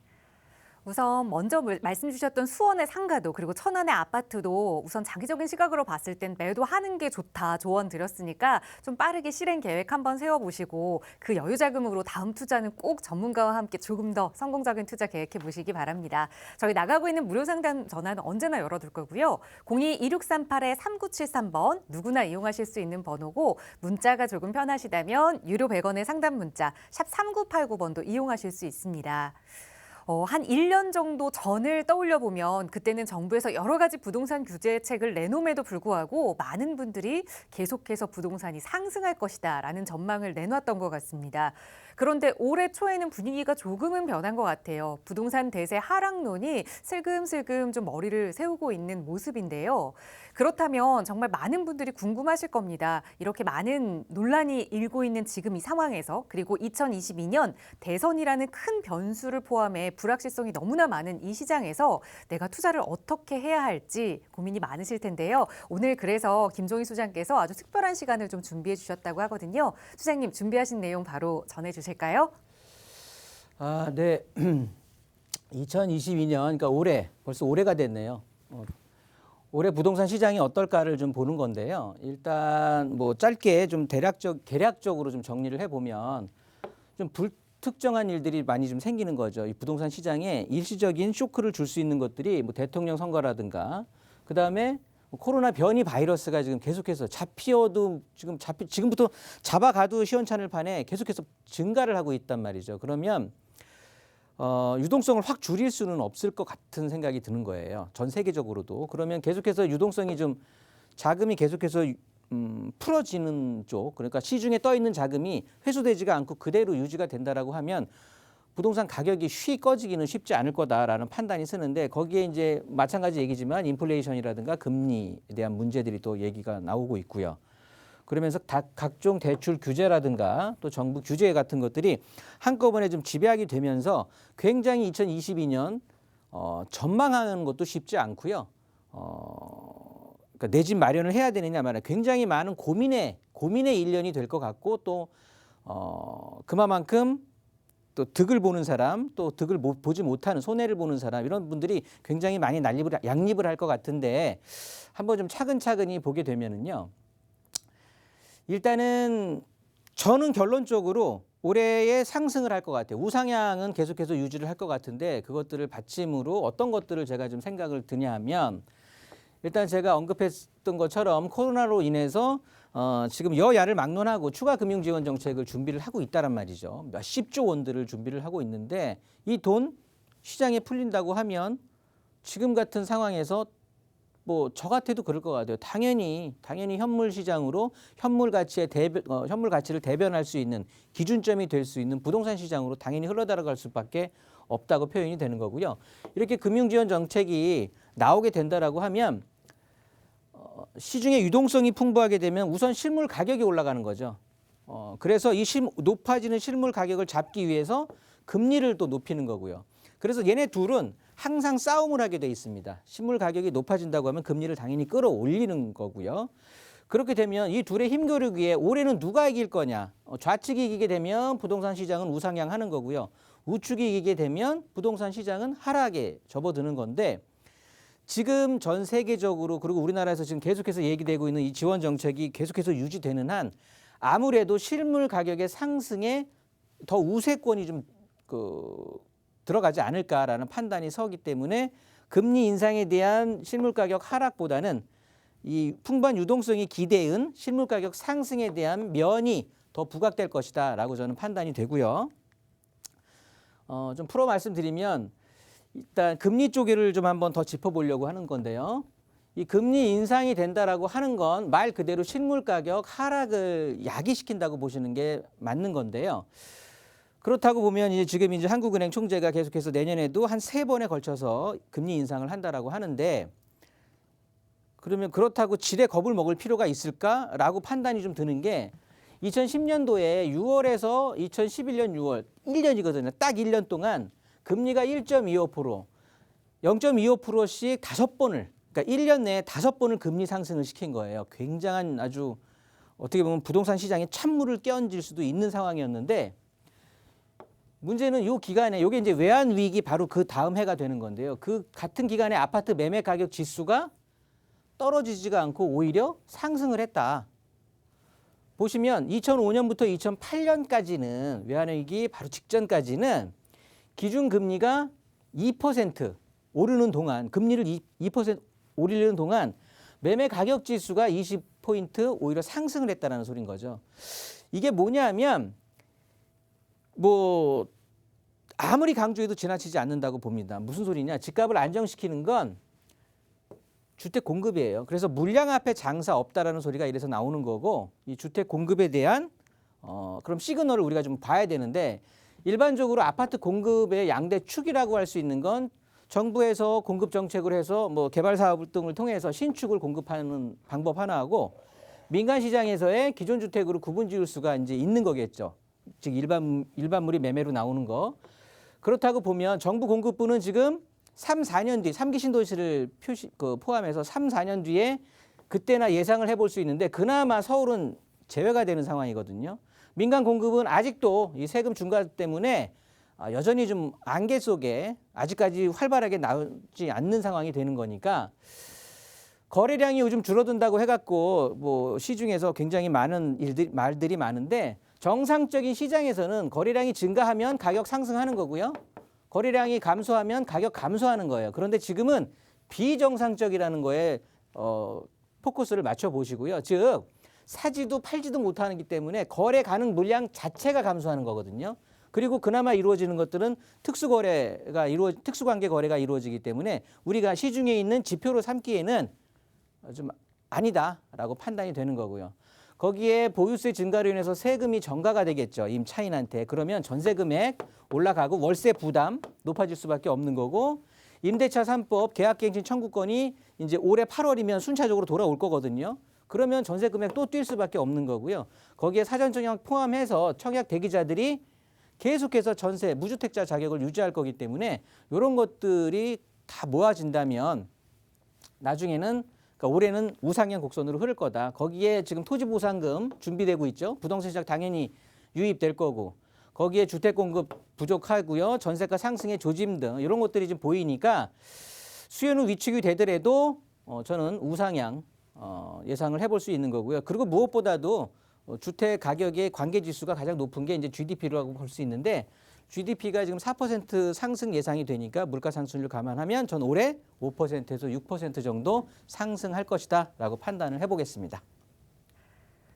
우선 먼저 말씀 주셨던 수원의 상가도 그리고 천안의 아파트도 우선 장기적인 시각으로 봤을 땐 매도하는 게 좋다 조언 드렸으니까 좀 빠르게 실행 계획 한번 세워보시고 그 여유 자금으로 다음 투자는 꼭 전문가와 함께 조금 더 성공적인 투자 계획해 보시기 바랍니다. 저희 나가고 있는 무료 상담 전화는 언제나 열어둘 거고요. 02-2638-3973번 누구나 이용하실 수 있는 번호고 문자가 조금 편하시다면 유료 100원의 상담 문자 샵 3989번도 이용하실 수 있습니다. 한 1년 정도 전을 떠올려 보면 그때는 정부에서 여러 가지 부동산 규제책을 내놓음에도 불구하고 많은 분들이 계속해서 부동산이 상승할 것이다라는 전망을 내놨던 것 같습니다. 그런데 올해 초에는 분위기가 조금은 변한 것 같아요. 부동산 대세 하락론이 슬금슬금 좀 머리를 세우고 있는 모습인데요. 그렇다면 정말 많은 분들이 궁금하실 겁니다. 이렇게 많은 논란이 일고 있는 지금 이 상황에서 그리고 2022년 대선이라는 큰 변수를 포함해 불확실성이 너무나 많은 이 시장에서 내가 투자를 어떻게 해야 할지 고민이 많으실 텐데요. 오늘 그래서 김종희 소장께서 아주 특별한 시간을 좀 준비해 주셨다고 하거든요. 소장님 준비하신 내용 바로 전해 주실까요? 아, 네. 2022년, 그러니까 올해, 벌써 올해가 됐네요. 올해 부동산 시장이 어떨까를 좀 보는 건데요. 일단 뭐 짧게 좀 대략적으로 좀 정리를 해보면 좀 불특정한 일들이 많이 좀 생기는 거죠. 이 부동산 시장에 일시적인 쇼크를 줄 수 있는 것들이 뭐 대통령 선거라든가 그다음에 코로나 변이 바이러스가 지금 계속해서 잡히어도 지금부터 잡아가도 시원찮을 판에 계속해서 증가를 하고 있단 말이죠. 그러면 유동성을 확 줄일 수는 없을 것 같은 생각이 드는 거예요. 전 세계적으로도. 그러면 계속해서 유동성이 좀 자금이 계속해서 풀어지는 쪽, 그러니까 시중에 떠 있는 자금이 회수되지가 않고 그대로 유지가 된다라고 하면 부동산 가격이 꺼지기는 쉽지 않을 거다라는 판단이 쓰는데 거기에 이제 마찬가지 얘기지만 인플레이션이라든가 금리에 대한 문제들이 또 얘기가 나오고 있고요. 그러면서 각종 대출 규제라든가 또 정부 규제 같은 것들이 한꺼번에 좀 지배하게 되면서 굉장히 2022년 전망하는 것도 쉽지 않고요. 그러니까 내 집 마련을 해야 되느냐 말이야. 굉장히 많은 고민의 1년이 될 것 같고 또 그만큼 또 득을 보는 사람, 또 득을 보지 못하는 손해를 보는 사람 이런 분들이 굉장히 많이 양립을 할 것 같은데 한번 좀 차근차근히 보게 되면은요. 일단은 저는 결론적으로 올해의 상승을 할 것 같아요. 우상향은 계속해서 유지를 할 것 같은데 그것들을 받침으로 어떤 것들을 제가 좀 생각을 드냐 하면 일단 제가 언급했던 것처럼 코로나로 인해서 지금 여야를 막론하고 추가 금융 지원 정책을 준비를 하고 있다란 말이죠. 몇십조 원들을 준비를 하고 있는데 이 돈 시장에 풀린다고 하면 지금 같은 상황에서 뭐 저 같아도 그럴 것 같아요. 당연히 현물 시장으로 현물 가치를 대변할 수 있는 기준점이 될 수 있는 부동산 시장으로 당연히 흘러들어갈 수밖에 없다고 표현이 되는 거고요. 이렇게 금융 지원 정책이 나오게 된다라고 하면 시중에 유동성이 풍부하게 되면 우선 실물 가격이 올라가는 거죠. 그래서 이 높아지는 실물 가격을 잡기 위해서 금리를 또 높이는 거고요. 그래서 얘네 둘은 항상 싸움을 하게 돼 있습니다. 실물 가격이 높아진다고 하면 금리를 당연히 끌어올리는 거고요. 그렇게 되면 이 둘의 힘겨루기에 올해는 누가 이길 거냐. 좌측이 이기게 되면 부동산 시장은 우상향하는 거고요. 우측이 이기게 되면 부동산 시장은 하락에 접어드는 건데 지금 전 세계적으로 그리고 우리나라에서 지금 계속해서 얘기되고 있는 이 지원 정책이 계속해서 유지되는 한 아무래도 실물 가격의 상승에 더 우세권이 좀 들어가지 않을까라는 판단이 서기 때문에 금리 인상에 대한 실물 가격 하락보다는 이 풍부한 유동성이 기대은 실물 가격 상승에 대한 면이 더 부각될 것이다라고 저는 판단이 되고요. 좀 풀어 말씀드리면 일단 금리 쪽을 좀 한번 더 짚어보려고 하는 건데요. 이 금리 인상이 된다라고 하는 건 말 그대로 실물 가격 하락을 야기시킨다고 보시는 게 맞는 건데요. 그렇다고 보면 이제 지금 이제 한국은행 총재가 계속해서 내년에도 한 3번에 걸쳐서 금리 인상을 한다라고 하는데 그러면 그렇다고 지레 겁을 먹을 필요가 있을까라고 판단이 좀 드는 게 2010년도에 6월에서 2011년 6월 1년이거든요. 딱 1년 동안 금리가 1.25%, 0.25%씩 5번을 그러니까 1년 내에 5번을 금리 상승을 시킨 거예요. 굉장한 아주 어떻게 보면 부동산 시장에 찬물을 끼얹을 수도 있는 상황이었는데 문제는 이 기간에 이게 이제 외환 위기 바로 그 다음 해가 되는 건데요. 그 같은 기간에 아파트 매매 가격 지수가 떨어지지가 않고 오히려 상승을 했다. 보시면 2005년부터 2008년까지는 외환위기 바로 직전까지는 기준금리가 2% 오르는 동안 금리를 2% 오르는 동안 매매 가격 지수가 20포인트 오히려 상승을 했다는 소리인 거죠. 이게 뭐냐면 뭐 아무리 강조해도 지나치지 않는다고 봅니다. 무슨 소리냐? 집값을 안정시키는 건 주택 공급이에요. 그래서 물량 앞에 장사 없다라는 소리가 이래서 나오는 거고 이 주택 공급에 대한 그럼 시그널을 우리가 좀 봐야 되는데 일반적으로 아파트 공급의 양대 축이라고 할 수 있는 건 정부에서 공급 정책을 해서 뭐 개발 사업 등을 통해서 신축을 공급하는 방법 하나하고 민간 시장에서의 기존 주택으로 구분 지을 수가 이제 있는 거겠죠. 즉 일반물이 매매로 나오는 거. 그렇다고 보면 정부 공급부는 지금 3, 4년 뒤 3기 신도시를 포함해서 3, 4년 뒤에 그때나 예상을 해볼 수 있는데 그나마 서울은 제외가 되는 상황이거든요. 민간 공급은 아직도 이 세금 중과 때문에 여전히 좀 안개 속에 아직까지 활발하게 나오지 않는 상황이 되는 거니까 거래량이 요즘 줄어든다고 해갖고 뭐 시중에서 굉장히 많은 말들이 많은데 정상적인 시장에서는 거래량이 증가하면 가격 상승하는 거고요. 거래량이 감소하면 가격 감소하는 거예요. 그런데 지금은 비정상적이라는 거에 포커스를 맞춰 보시고요. 즉 사지도 팔지도 못하기 때문에 거래 가능 물량 자체가 감소하는 거거든요. 그리고 그나마 이루어지는 것들은 특수관계 거래가 이루어지기 때문에 우리가 시중에 있는 지표로 삼기에는 좀 아니다라고 판단이 되는 거고요. 거기에 보유세 증가로 인해서 세금이 전가가 되겠죠. 임차인한테. 그러면 전세 금액 올라가고 월세 부담 높아질 수밖에 없는 거고 임대차 3법 계약갱신 청구권이 이제 올해 8월이면 순차적으로 돌아올 거거든요. 그러면 전세 금액 또 뛸 수밖에 없는 거고요. 거기에 사전 청약 포함해서 청약 대기자들이 계속해서 전세 무주택자 자격을 유지할 거기 때문에 이런 것들이 다 모아진다면 나중에는 그러니까 올해는 우상향 곡선으로 흐를 거다. 거기에 지금 토지보상금 준비되고 있죠. 부동산 시장 당연히 유입될 거고 거기에 주택 공급 부족하고요. 전세가 상승의 조짐 등 이런 것들이 좀 보이니까 수요는 위축이 되더라도 저는 우상향 예상을 해볼 수 있는 거고요. 그리고 무엇보다도 주택 가격의 관계지수가 가장 높은 게 이제 GDP라고 볼 수 있는데 GDP가 지금 4% 상승 예상이 되니까 물가 상승률 감안하면 전 올해 5%에서 6% 정도 상승할 것이다라고 판단을 해보겠습니다.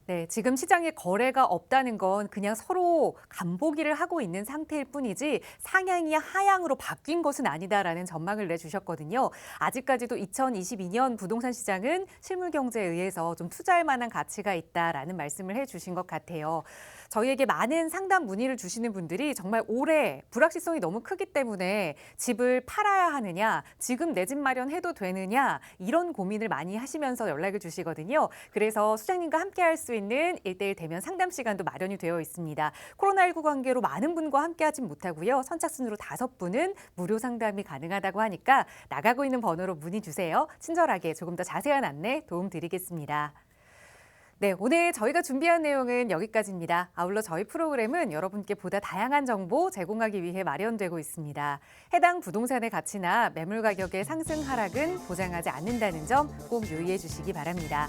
네, 지금 시장에 거래가 없다는 건 그냥 서로 간보기를 하고 있는 상태일 뿐이지 상향이 하향으로 바뀐 것은 아니다라는 전망을 내주셨거든요. 아직까지도 2022년 부동산 시장은 실물 경제에 의해서 좀 투자할 만한 가치가 있다라는 말씀을 해주신 것 같아요. 저희에게 많은 상담 문의를 주시는 분들이 정말 올해 불확실성이 너무 크기 때문에 집을 팔아야 하느냐, 지금 내 집 마련해도 되느냐 이런 고민을 많이 하시면서 연락을 주시거든요. 그래서 수장님과 함께할 수 있는 1:1 대면 상담 시간도 마련이 되어 있습니다. 코로나19 관계로 많은 분과 함께하진 못하고요. 선착순으로 5분은 무료 상담이 가능하다고 하니까 나가고 있는 번호로 문의 주세요. 친절하게 조금 더 자세한 안내 도움드리겠습니다. 네, 오늘 저희가 준비한 내용은 여기까지입니다. 아울러 저희 프로그램은 여러분께 보다 다양한 정보 제공하기 위해 마련되고 있습니다. 해당 부동산의 가치나 매물 가격의 상승 하락은 보장하지 않는다는 점 꼭 유의해 주시기 바랍니다.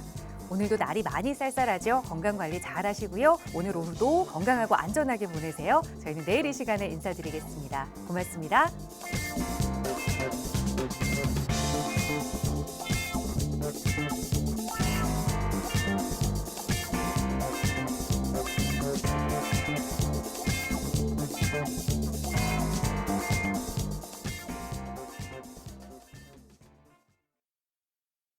오늘도 날이 많이 쌀쌀하죠? 건강관리 잘 하시고요. 오늘 오후도 건강하고 안전하게 보내세요. 저희는 내일 이 시간에 인사드리겠습니다. 고맙습니다.